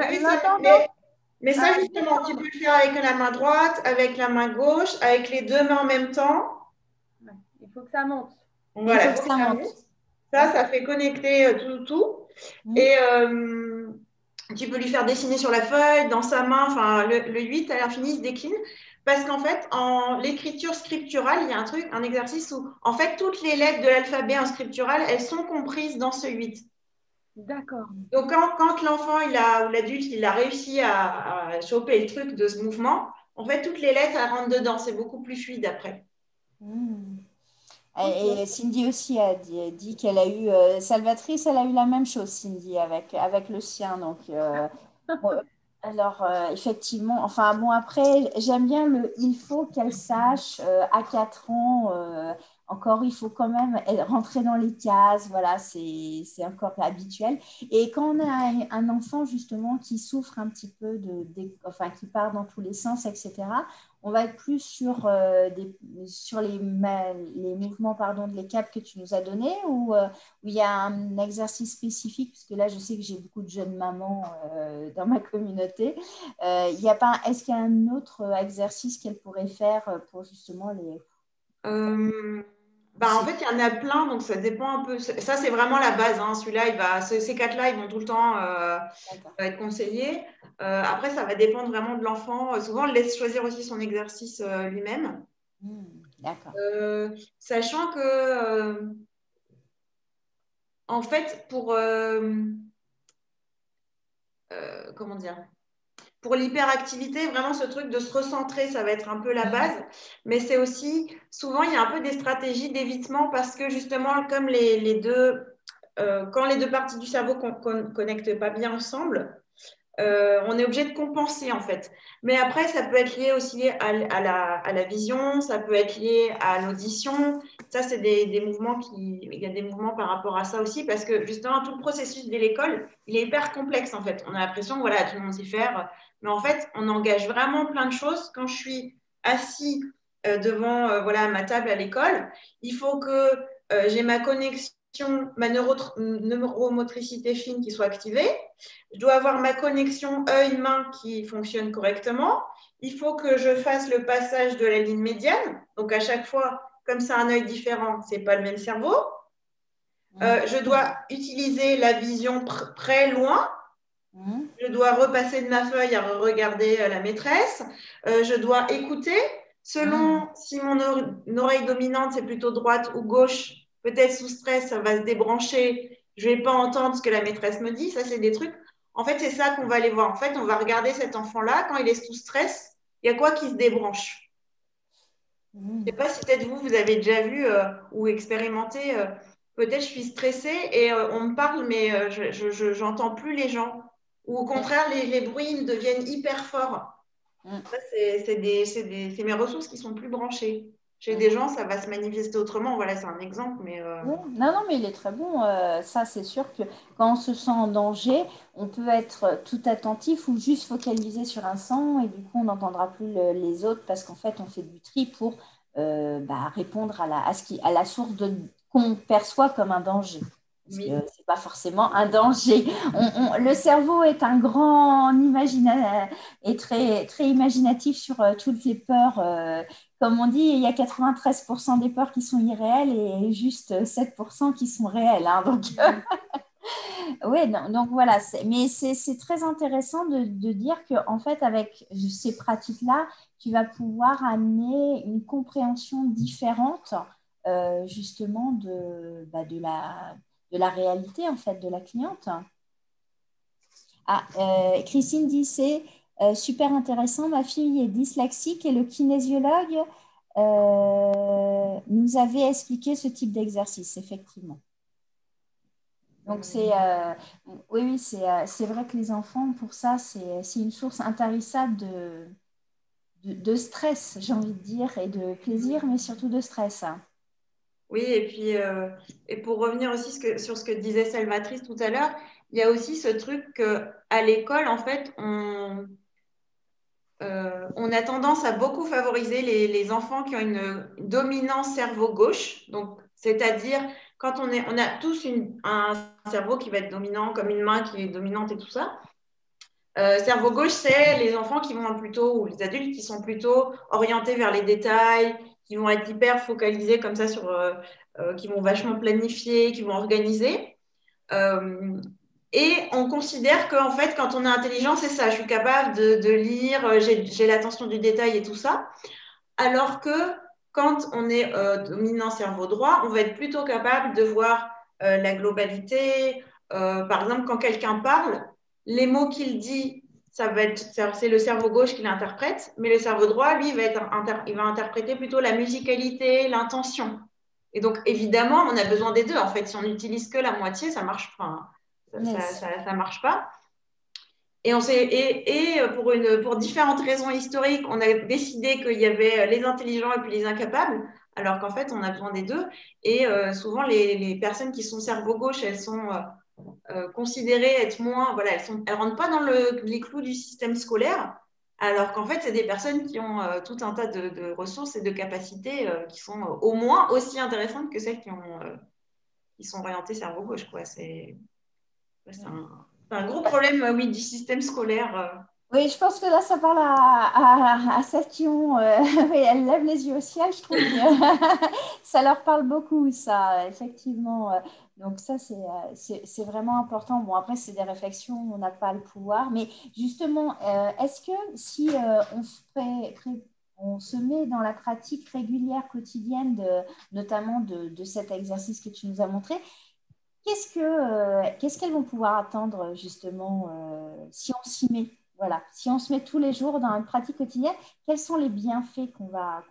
mais ça, justement, tu peux le faire avec la main droite, avec la main gauche, avec les deux mains en même temps.
Il faut que ça monte.
Voilà, il faut que ça monte. Ça fait connecter tout. Et tu peux lui faire dessiner sur la feuille, dans sa main. Enfin, le 8 à l'infini se décline. Parce qu'en fait, en l'écriture scripturale, il y a un exercice où, en fait, toutes les lettres de l'alphabet en scriptural, elles sont comprises dans ce 8.
D'accord.
Donc, quand l'enfant ou l'adulte, il a réussi à choper le truc de ce mouvement, en fait, toutes les lettres, elles rentrent dedans. C'est beaucoup plus fluide après.
Et Cindy aussi a dit qu'elle a eu, Salvatrice, elle a eu la même chose, Cindy, avec le sien. Donc, alors, effectivement, enfin, bon, après, j'aime bien il faut qu'elle sache à 4 ans, encore, il faut quand même rentrer dans les cases, voilà, c'est encore habituel. Et quand on a un enfant, justement, qui souffre un petit peu enfin, qui part dans tous les sens, etc., on va être plus sur les mouvements, pardon, les caps que tu nous as donnés ou où il y a un exercice spécifique, parce que là, je sais que j'ai beaucoup de jeunes mamans dans ma communauté. Est-ce qu'il y a un autre exercice qu'elle pourrait faire pour justement les...
En fait, il y en a plein, donc ça dépend un peu. Ça, c'est vraiment la base. Hein. Celui-là, ces 4-là, ils vont tout le temps être conseillés. Après, ça va dépendre vraiment de l'enfant. Souvent, on le laisse choisir aussi son exercice lui-même.
D'accord.
Sachant que, en fait, comment dire, pour l'hyperactivité, vraiment ce truc de se recentrer, ça va être un peu la base. Mais c'est aussi, souvent, il y a un peu des stratégies d'évitement parce que justement, comme quand les deux parties du cerveau ne connectent pas bien ensemble, on est obligé de compenser en fait. Mais après, ça peut être lié aussi à la vision, ça peut être lié à l'audition. Ça, c'est des mouvements il y a des mouvements par rapport à ça aussi, parce que justement, tout le processus de l'école, il est hyper complexe en fait. On a l'impression que voilà, tout le monde sait faire, mais en fait, on engage vraiment plein de choses. Quand je suis assis devant voilà, ma table à l'école, il faut que j'ai ma connexion, ma neuromotricité fine qui soit activée. Je dois avoir ma connexion œil-main qui fonctionne correctement. Il faut que je fasse le passage de la ligne médiane. Donc, à chaque fois, comme c'est un œil différent, ce n'est pas le même cerveau. Je dois utiliser la vision près-loin. Je dois repasser de ma feuille à regarder la maîtresse. Je dois écouter. Selon si mon oreille dominante, c'est plutôt droite ou gauche, peut-être sous stress, ça va se débrancher. Je ne vais pas entendre ce que la maîtresse me dit. Ça, c'est des trucs. En fait, c'est ça qu'on va aller voir. En fait, on va regarder cet enfant-là. Quand il est sous stress, il y a quoi qui se débranche? Je ne sais pas si peut-être vous avez déjà vu ou expérimenté. Peut-être je suis stressée et on me parle, mais je n'entends plus les gens. Ou au contraire, les bruits me deviennent hyper forts. Ça, c'est mes ressources qui sont plus branchées. Chez des gens, ça va se manifester autrement. Voilà, c'est un exemple. Mais
Oui. Non, non, mais il est très bon. Ça, c'est sûr que quand on se sent en danger, on peut être tout attentif ou juste focalisé sur un son et du coup, on n'entendra plus les autres parce qu'en fait, on fait du tri pour répondre à la source qu'on perçoit comme un danger. Parce
oui.
que ce n'est pas forcément un danger. Le cerveau est un grand et très, très imaginatif sur toutes les peurs. Comme on dit, il y a 93% des peurs qui sont irréelles et juste 7% qui sont réelles. Hein, donc, ouais, donc voilà. Mais c'est très intéressant de dire qu'en fait, avec ces pratiques-là, tu vas pouvoir amener une compréhension différente justement de la réalité en fait de la cliente. Christine dit c'est super intéressant. Ma fille est dyslexique et le kinésiologue nous avait expliqué ce type d'exercice, effectivement. Donc, oui, c'est vrai que les enfants, pour ça, c'est une source intarissable de stress, j'ai envie de dire, et de plaisir, mais surtout de stress.
Oui, et puis, et pour revenir aussi sur ce que disait Salvatrice tout à l'heure, il y a aussi ce truc qu'à l'école, en fait, on a tendance à beaucoup favoriser les enfants qui ont une dominance cerveau gauche. Donc, c'est-à-dire, quand on a tous un cerveau qui va être dominant, comme une main qui est dominante et tout ça. Cerveau gauche, c'est les enfants qui vont plutôt, ou les adultes qui sont plutôt orientés vers les détails, qui vont être hyper focalisés comme ça qui vont vachement planifier, qui vont organiser. Et on considère qu'en fait, quand on est intelligent, c'est ça. Je suis capable de lire, j'ai l'attention du détail et tout ça. Alors que quand on est dominant cerveau droit, on va être plutôt capable de voir la globalité. Par exemple, quand quelqu'un parle, les mots qu'il dit, c'est le cerveau gauche qui l'interprète, mais le cerveau droit, lui, il va interpréter plutôt la musicalité, l'intention. Et donc, évidemment, on a besoin des deux. En fait, si on n'utilise que la moitié, ça marche pas. Ça marche pas. Et pour différentes raisons historiques, on a décidé qu'il y avait les intelligents et puis les incapables, alors qu'en fait, on a besoin des deux. Et souvent, les personnes qui sont cerveau gauche, elles sont considérées être moins, voilà, elles rentrent pas dans les clous du système scolaire, alors qu'en fait, c'est des personnes qui ont tout un tas de ressources et de capacités qui sont au moins aussi intéressantes que celles qui sont orientées cerveau gauche, quoi. C'est un gros problème, oui, du système scolaire.
Oui, je pense que là, ça parle à celles qui ont... oui, elles lèvent les yeux au ciel, je trouve que ça leur parle beaucoup, ça, effectivement. Donc ça, c'est vraiment important. Bon, après, c'est des réflexions, on n'a pas le pouvoir. Mais justement, est-ce que si on se met dans la pratique régulière, quotidienne, notamment de cet exercice que tu nous as montré, qu'est-ce qu'elles vont pouvoir attendre justement si on s'y met? Voilà, si on se met tous les jours dans une pratique quotidienne, quels sont les bienfaits qu'on va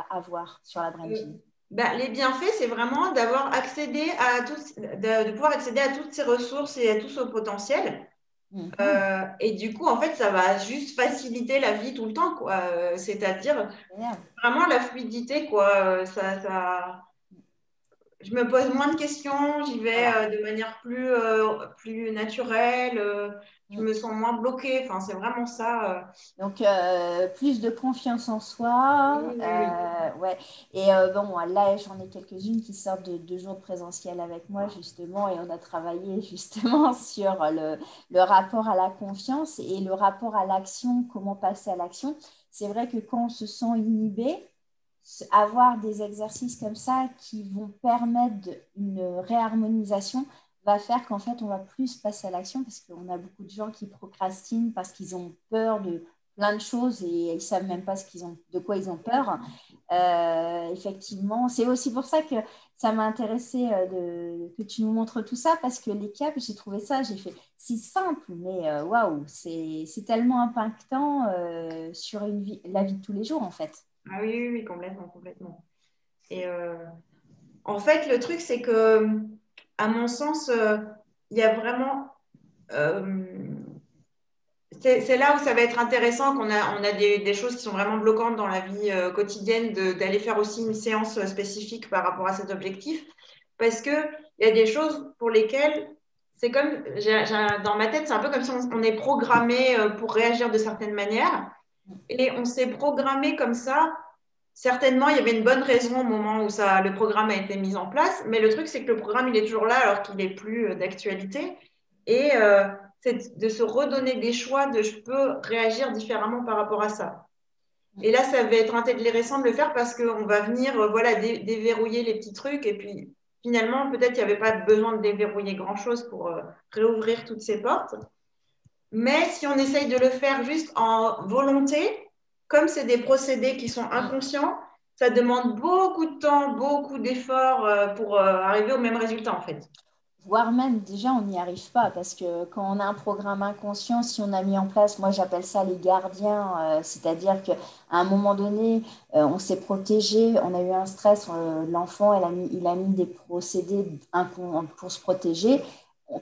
avoir sur la brain gym?
Les bienfaits, c'est vraiment d'avoir accédé de pouvoir accéder à toutes ces ressources et à tout ce potentiel. Et du coup, en fait, ça va juste faciliter la vie tout le temps, quoi. C'est-à-dire vraiment la fluidité, quoi. Je me pose moins de questions, j'y vais
Voilà.
de manière plus naturelle, je me sens moins bloquée. Enfin, c'est vraiment ça.
Donc, plus de confiance en soi.
Oui, oui, oui.
Ouais. Et bon, là, j'en ai quelques-unes qui sortent de 2 jours de présentiel avec moi, justement, et on a travaillé justement sur le rapport à la confiance et le rapport à l'action, comment passer à l'action. C'est vrai que quand on se sent inhibé, avoir des exercices comme ça qui vont permettre une réharmonisation va faire qu'en fait, on va plus passer à l'action parce qu'on a beaucoup de gens qui procrastinent parce qu'ils ont peur de plein de choses et ils ne savent même pas de quoi ils ont peur. Effectivement, c'est aussi pour ça que ça m'a intéressé que tu nous montres tout ça parce que les caps, j'ai trouvé ça, j'ai fait si simple, mais waouh, c'est tellement impactant sur la vie de tous les jours en fait.
Ah oui, oui, oui, complètement, complètement. Et en fait, le truc, c'est que, à mon sens, il y a vraiment. C'est là où ça va être intéressant qu'on a des choses qui sont vraiment bloquantes dans la vie quotidienne, d'aller faire aussi une séance spécifique par rapport à cet objectif. Parce qu'il y a des choses pour lesquelles c'est comme, dans ma tête, c'est un peu comme si on est programmé pour réagir de certaines manières. Et on s'est programmé comme ça. Certainement, il y avait une bonne raison au moment où le programme a été mis en place, mais le truc, c'est que le programme, il est toujours là alors qu'il n'est plus d'actualité. Et c'est de se redonner des choix de je peux réagir différemment par rapport à ça. Et là, ça va être intéressant de le faire parce qu'on va venir voilà, déverrouiller les petits trucs. Et puis, finalement, peut-être qu'il n'y avait pas besoin de déverrouiller grand-chose pour réouvrir toutes ces portes. Mais si on essaye de le faire juste en volonté, comme c'est des procédés qui sont inconscients, ça demande beaucoup de temps, beaucoup d'efforts pour arriver au même résultat, en fait.
Voire même, déjà, on n'y arrive pas parce que quand on a un programme inconscient, si on a mis en place, moi j'appelle ça les gardiens, c'est-à-dire qu'à un moment donné, on s'est protégé, on a eu un stress, l'enfant, il a mis des procédés pour se protéger.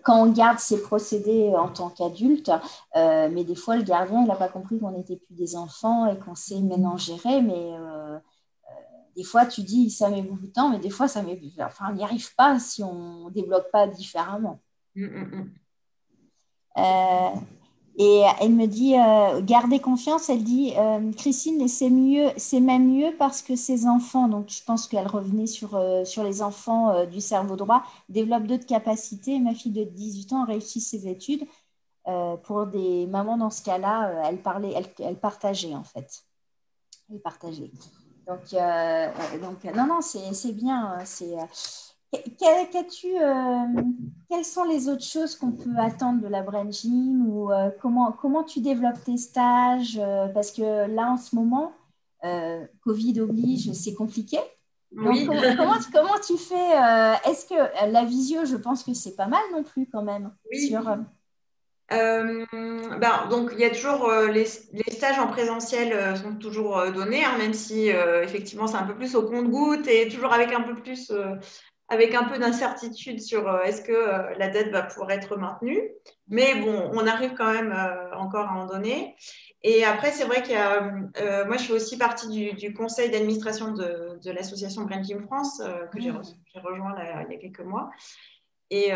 Quand on garde ces procédés en tant qu'adulte, mais des fois, le gardien, il n'a pas compris qu'on n'était plus des enfants et qu'on sait maintenant gérer, mais des fois, tu dis, ça met beaucoup de temps, mais des fois, enfin, on n'y arrive pas si on ne débloque pas différemment. Euh, et elle me dit, garder confiance, elle dit, Christine, c'est mieux, c'est même mieux parce que ces enfants, donc je pense qu'elle revenait sur les enfants du cerveau droit, développent d'autres capacités. Ma fille de 18 ans a réussi ses études. Pour des mamans, dans ce cas-là, elle partageait en fait. Elle partageait. Donc non, non, c'est bien. Quelles sont les autres choses qu'on peut attendre de la Brain Gym ou comment tu développes tes stages parce que là, en ce moment, Covid oblige, c'est compliqué. Donc,
Oui.
comment tu fais est-ce que la visio, je pense que c'est pas mal non plus quand même
Oui.
sur,
Donc, il y a toujours les stages en présentiel sont toujours donnés, hein, même si effectivement c'est un peu plus au compte-gouttes et toujours avec un peu plus, avec un peu d'incertitude sur est-ce que la date va pouvoir être maintenue. Mais bon, on arrive quand même encore à en donner. Et après, c'est vrai qu'il y a, moi je fais aussi partie du conseil d'administration de l'association Brain Gym France que j'ai rejoint là, il y a quelques mois. Et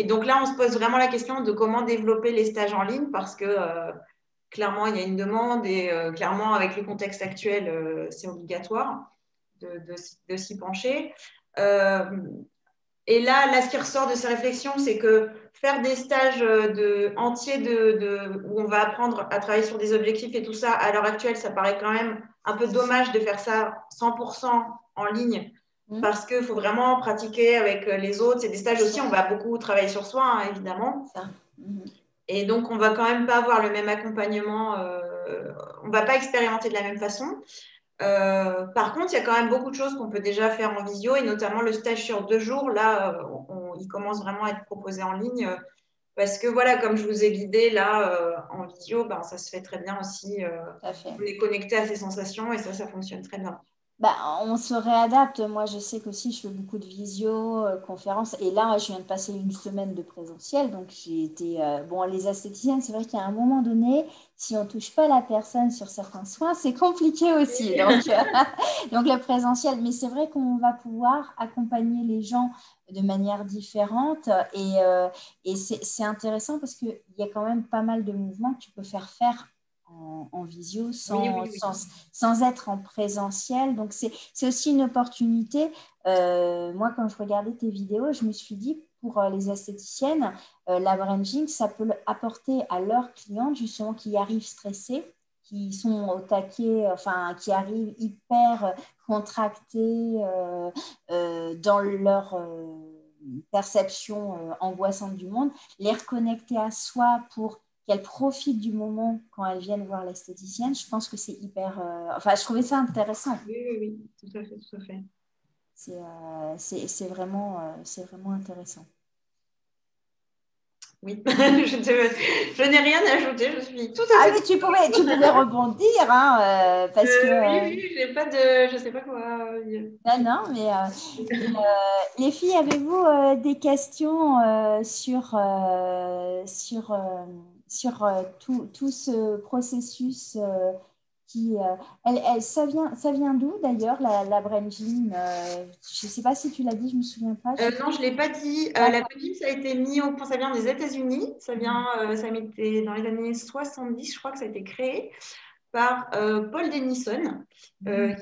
donc là, on se pose vraiment la question de comment développer les stages en ligne parce que clairement, il y a une demande et clairement, avec le contexte actuel, c'est obligatoire de s'y pencher. Et là, ce qui ressort de ces réflexions, c'est que faire des stages entiers où on va apprendre à travailler sur des objectifs et tout ça, à l'heure actuelle, ça paraît quand même un peu dommage de faire ça 100% en ligne parce qu'il faut vraiment pratiquer avec les autres. C'est des stages aussi, on va beaucoup travailler sur soi, hein, évidemment. Et donc, on va quand même pas avoir le même accompagnement. On va pas expérimenter de la même façon. Par contre, il y a quand même beaucoup de choses qu'on peut déjà faire en visio et notamment le stage sur 2 jours. Là, il commence vraiment à être proposé en ligne parce que voilà, comme je vous ai guidé là en visio, ça se fait très bien aussi. On est connecté à ses sensations et ça fonctionne très bien.
Bah, on se réadapte. Moi, je sais qu'aussi, je fais beaucoup de visio, conférences. Et là, je viens de passer une semaine de présentiel. Donc, j'ai été. Bon, les esthéticiennes, c'est vrai qu'à un moment donné, si on ne touche pas la personne sur certains soins, c'est compliqué aussi. Donc, donc, le présentiel. Mais c'est vrai qu'on va pouvoir accompagner les gens de manière différente. Et c'est intéressant parce qu'il y a quand même pas mal de mouvements que tu peux faire en visio
Oui, oui, oui.
sans être en présentiel. Donc, c'est aussi une opportunité. Moi, quand je regardais tes vidéos, je me suis dit, pour les esthéticiennes, la branding, ça peut apporter à leurs clientes, justement, qui arrivent stressées, qui sont au taquet, enfin, qui arrivent hyper contractées dans leur perception angoissante du monde, les reconnecter à soi pour qu'elles profitent du moment quand elles viennent voir l'esthéticienne. Je pense que c'est hyper. Enfin, je trouvais ça intéressant.
Oui, oui, oui, tout à fait, tout à fait.
C'est vraiment intéressant.
Oui, je n'ai rien à ajouter, je suis tout à
Ah,
fait.
mais tu pouvais rebondir, hein, parce que.
Oui, oui, j'ai pas de. Je sais pas quoi dire.
Non, non, mais les filles, avez-vous des questions sur tout ce processus ça vient d'où d'ailleurs, la brain gym je ne sais pas si tu l'as dit, je ne me souviens pas.
Non, je ne l'ai pas dit. La petite, ça a été mis au point, ça vient des États-Unis. Ça a été dans les années 70, je crois que ça a été créé par Paul Denison,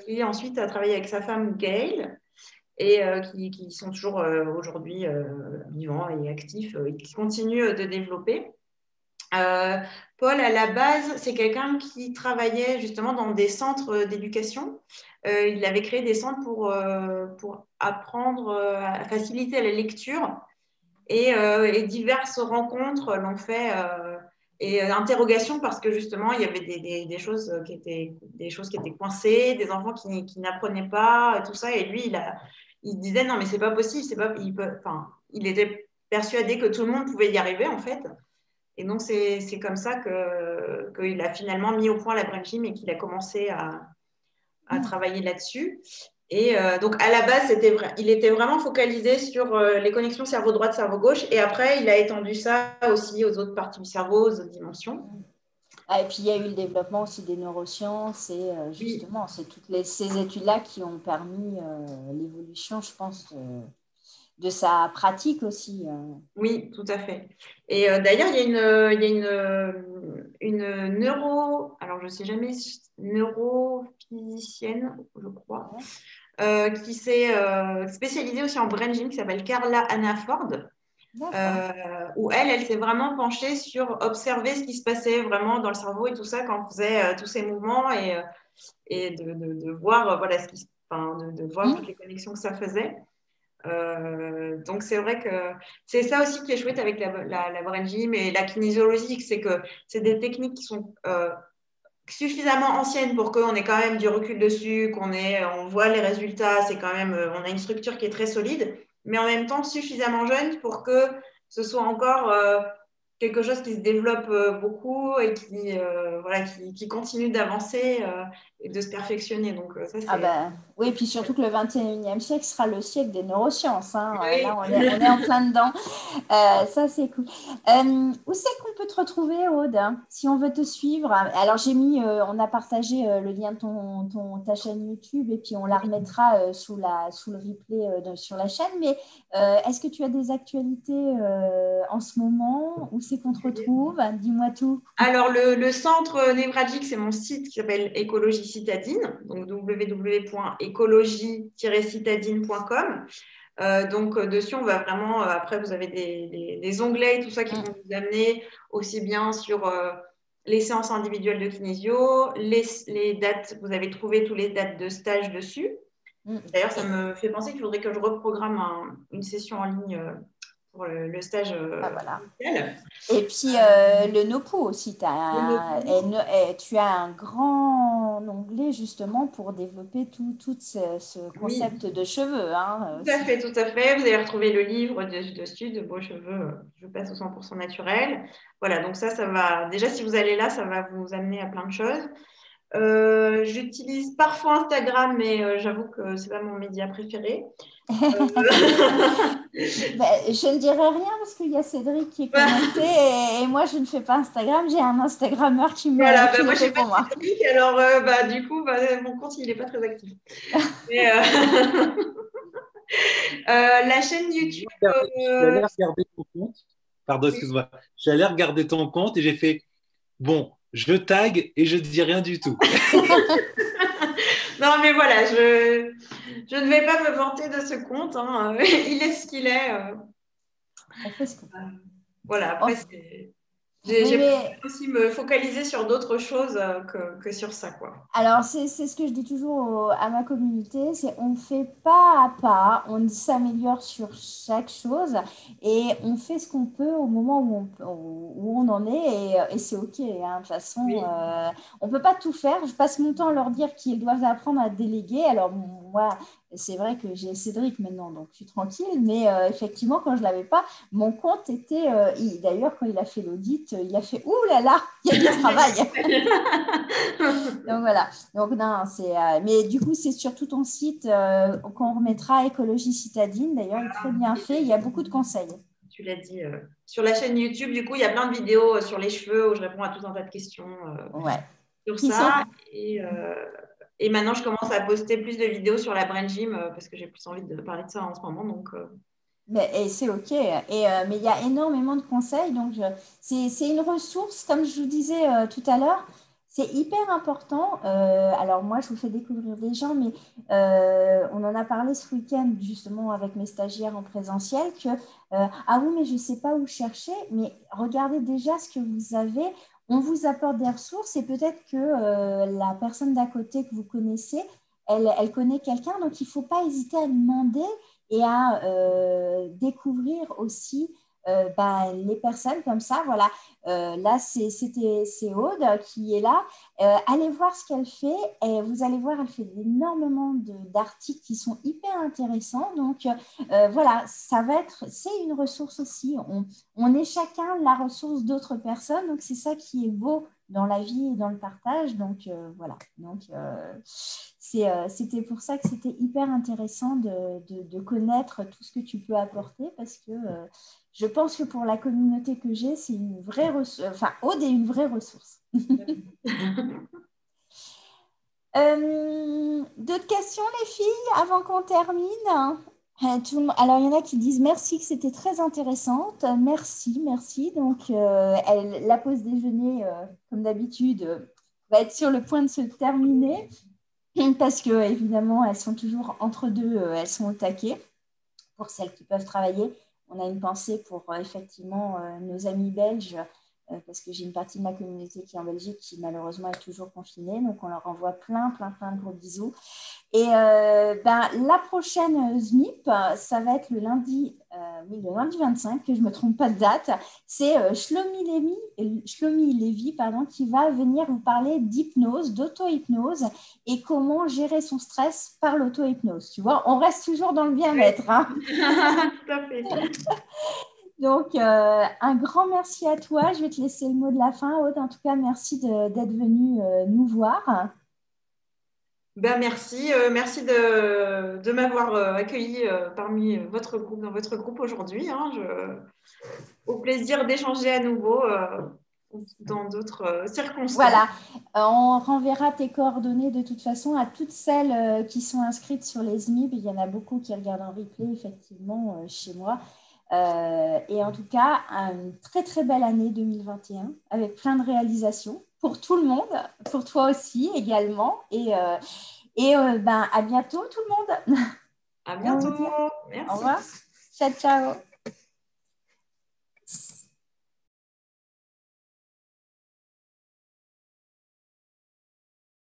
qui ensuite a travaillé avec sa femme Gail et qui sont toujours aujourd'hui vivants et actifs et qui continuent de développer. Paul, à la base, c'est quelqu'un qui travaillait justement dans des centres d'éducation. Il avait créé des centres pour apprendre à faciliter la lecture et diverses rencontres l'ont fait et interrogations parce que justement, il y avait des choses qui étaient coincées, des enfants qui n'apprenaient pas, tout ça. Et lui, il disait non, mais c'est pas possible, il était persuadé que tout le monde pouvait y arriver en fait. Et donc, c'est comme ça qu'il a finalement mis au point la Brain Gym et qu'il a commencé à travailler là-dessus. Et donc, à la base, il était vraiment focalisé sur les connexions cerveau droit, cerveau gauche. Et après, il a étendu ça aussi aux autres parties du cerveau, aux autres dimensions.
Ah, et puis, il y a eu le développement aussi des neurosciences et justement, c'est ces études-là qui ont permis l'évolution, je pense, de sa pratique aussi.
Oui, tout à fait. Et d'ailleurs, il y a une alors je ne sais jamais, neurophysicienne, je crois, qui s'est spécialisée aussi en brain gym, qui s'appelle Carla Anna Ford, où elle s'est vraiment penchée sur observer ce qui se passait vraiment dans le cerveau et tout ça quand on faisait tous ces mouvements et de voir voilà, de voir toutes les connexions que ça faisait. Donc c'est vrai que c'est ça aussi qui est chouette avec la brain gym et la kinésiologie, c'est que c'est des techniques qui sont suffisamment anciennes pour qu'on ait quand même du recul dessus, on voit les résultats, c'est quand même, on a une structure qui est très solide, mais en même temps suffisamment jeune pour que ce soit encore quelque chose qui se développe beaucoup et qui continue d'avancer et de se perfectionner. Donc ça, c'est...
Ah ben, oui, et puis surtout que le 21e siècle sera le siècle des neurosciences. Hein.
Oui.
Là, on est en plein dedans. Ça, c'est cool. Où c'est qu'on peut te retrouver, Aude, hein, si on veut te suivre? Alors, on a partagé le lien de ta chaîne YouTube et puis on la remettra sous le replay sur la chaîne. Mais est-ce que tu as des actualités en ce moment? Où c'est qu'on te retrouve? Dis-moi tout.
Alors, le centre névralgique, c'est mon site qui s'appelle Écologie Citadine, donc www.écologie-citadine.com. Donc, dessus, on va vraiment, après, vous avez des onglets et tout ça qui vont vous amener aussi bien sur les séances individuelles de kinésio, les dates, vous avez trouvé toutes les dates de stage dessus. D'ailleurs, ça me fait penser qu'il faudrait que je reprogramme une session en ligne pour le stage
Voilà.
initial.
Et puis le NOPU aussi, tu as un grand onglet justement pour développer tout ce concept de cheveux. Hein,
tout à fait, tout à fait. Vous allez retrouver le livre dessus de Beaux cheveux, je passe au 100% naturel. Voilà, donc ça va. Déjà, si vous allez là, ça va vous amener à plein de choses. J'utilise parfois Instagram, mais j'avoue que c'est pas mon média préféré.
Je ne dirai rien parce qu'il y a Cédric qui est connecté et moi je ne fais pas Instagram. J'ai un Instagrammeur qui me qui
moi
le fait pour moi.
Cédric, alors du coup mon compte il n'est pas très actif. Mais, la chaîne YouTube.
J'allais regarder ton compte. Pardon, excuse-moi. J'allais regarder ton compte et j'ai fait bon, je tag et je dis rien du tout.
Non, mais voilà, je ne vais pas me vanter de ce compte. Hein. Il est ce qu'il est.
On fait ce qu'on peut.
Voilà, après, j'ai aussi me focaliser sur d'autres choses que sur ça, quoi.
Alors, c'est ce que je dis toujours à ma communauté, c'est on fait pas à pas, on s'améliore sur chaque chose et on fait ce qu'on peut au moment où on en est et c'est OK. Hein. De toute façon,
Oui.
on peut pas tout faire. Je passe mon temps à leur dire qu'ils doivent apprendre à déléguer. Alors, moi, c'est vrai que j'ai Cédric maintenant, donc je suis tranquille, mais effectivement, quand je l'avais pas, mon compte était… d'ailleurs, quand il a fait l'audit, il a fait « Ouh là là, il y a du travail !» Donc voilà. Donc, non, mais du coup, c'est sur tout ton site qu'on remettra Écologie citadine. D'ailleurs, il est très bien fait. Il y a beaucoup de conseils.
Tu l'as dit. Sur la chaîne YouTube, du coup, il y a plein de vidéos sur les cheveux où je réponds à tout un tas de questions sur ça. Et maintenant, je commence à poster plus de vidéos sur la brain gym parce que j'ai plus envie de parler de ça en ce moment. Donc,
et c'est OK. Mais il y a énormément de conseils. Donc, c'est une ressource, comme je vous disais tout à l'heure. C'est hyper important. Alors, moi, je vous fais découvrir des gens, mais on en a parlé ce week-end, justement, avec mes stagiaires en présentiel, que ah oui, mais je ne sais pas où chercher. Mais regardez déjà ce que vous avez. On vous apporte des ressources et peut-être que la personne d'à côté que vous connaissez, elle connaît quelqu'un. Donc, il ne faut pas hésiter à demander et à découvrir aussi les personnes comme ça. Voilà, là, c'est Aude qui est là. Allez voir ce qu'elle fait et vous allez voir, elle fait énormément d'articles qui sont hyper intéressants. Donc, voilà, c'est une ressource aussi. On est chacun la ressource d'autres personnes. Donc, c'est ça qui est beau dans la vie et dans le partage. Donc, voilà. Donc, c'était pour ça que c'était hyper intéressant de connaître tout ce que tu peux apporter parce que je pense que pour la communauté que j'ai, c'est une vraie ressource. Enfin, Aude est une vraie ressource. D'autres questions, les filles, avant qu'on termine? Alors, il y en a qui disent merci, que c'était très intéressante. Merci. Donc, la pause déjeuner, comme d'habitude, va être sur le point de se terminer parce que, évidemment, elles sont toujours entre deux, elles sont au taquet. Pour celles qui peuvent travailler, on a une pensée pour effectivement nos amis belges parce que j'ai une partie de ma communauté qui est en Belgique qui malheureusement est toujours confinée. Donc, on leur envoie plein de gros bisous. Et la prochaine ZMIP, ça va être le lundi 25, que je ne me trompe pas de date. C'est Shlomi Lévy, qui va venir vous parler d'hypnose, d'auto-hypnose et comment gérer son stress par l'auto-hypnose. Tu vois, on reste toujours dans le bien-être. Hein.
Tout à fait.
Donc, un grand merci à toi. Je vais te laisser le mot de la fin, Aude. En tout cas, merci d'être venue nous voir.
Merci de m'avoir accueilli parmi votre groupe, dans votre groupe aujourd'hui. Hein. Au plaisir d'échanger à nouveau dans d'autres circonstances.
Voilà, on renverra tes coordonnées de toute façon à toutes celles qui sont inscrites sur les ZMIB. Il y en a beaucoup qui regardent en replay, effectivement, chez moi. Et en tout cas, une très, très belle année 2021 avec plein de réalisations pour tout le monde, pour toi aussi également. Et à bientôt tout le monde.
À bientôt. Merci.
Au revoir. Ciao, ciao.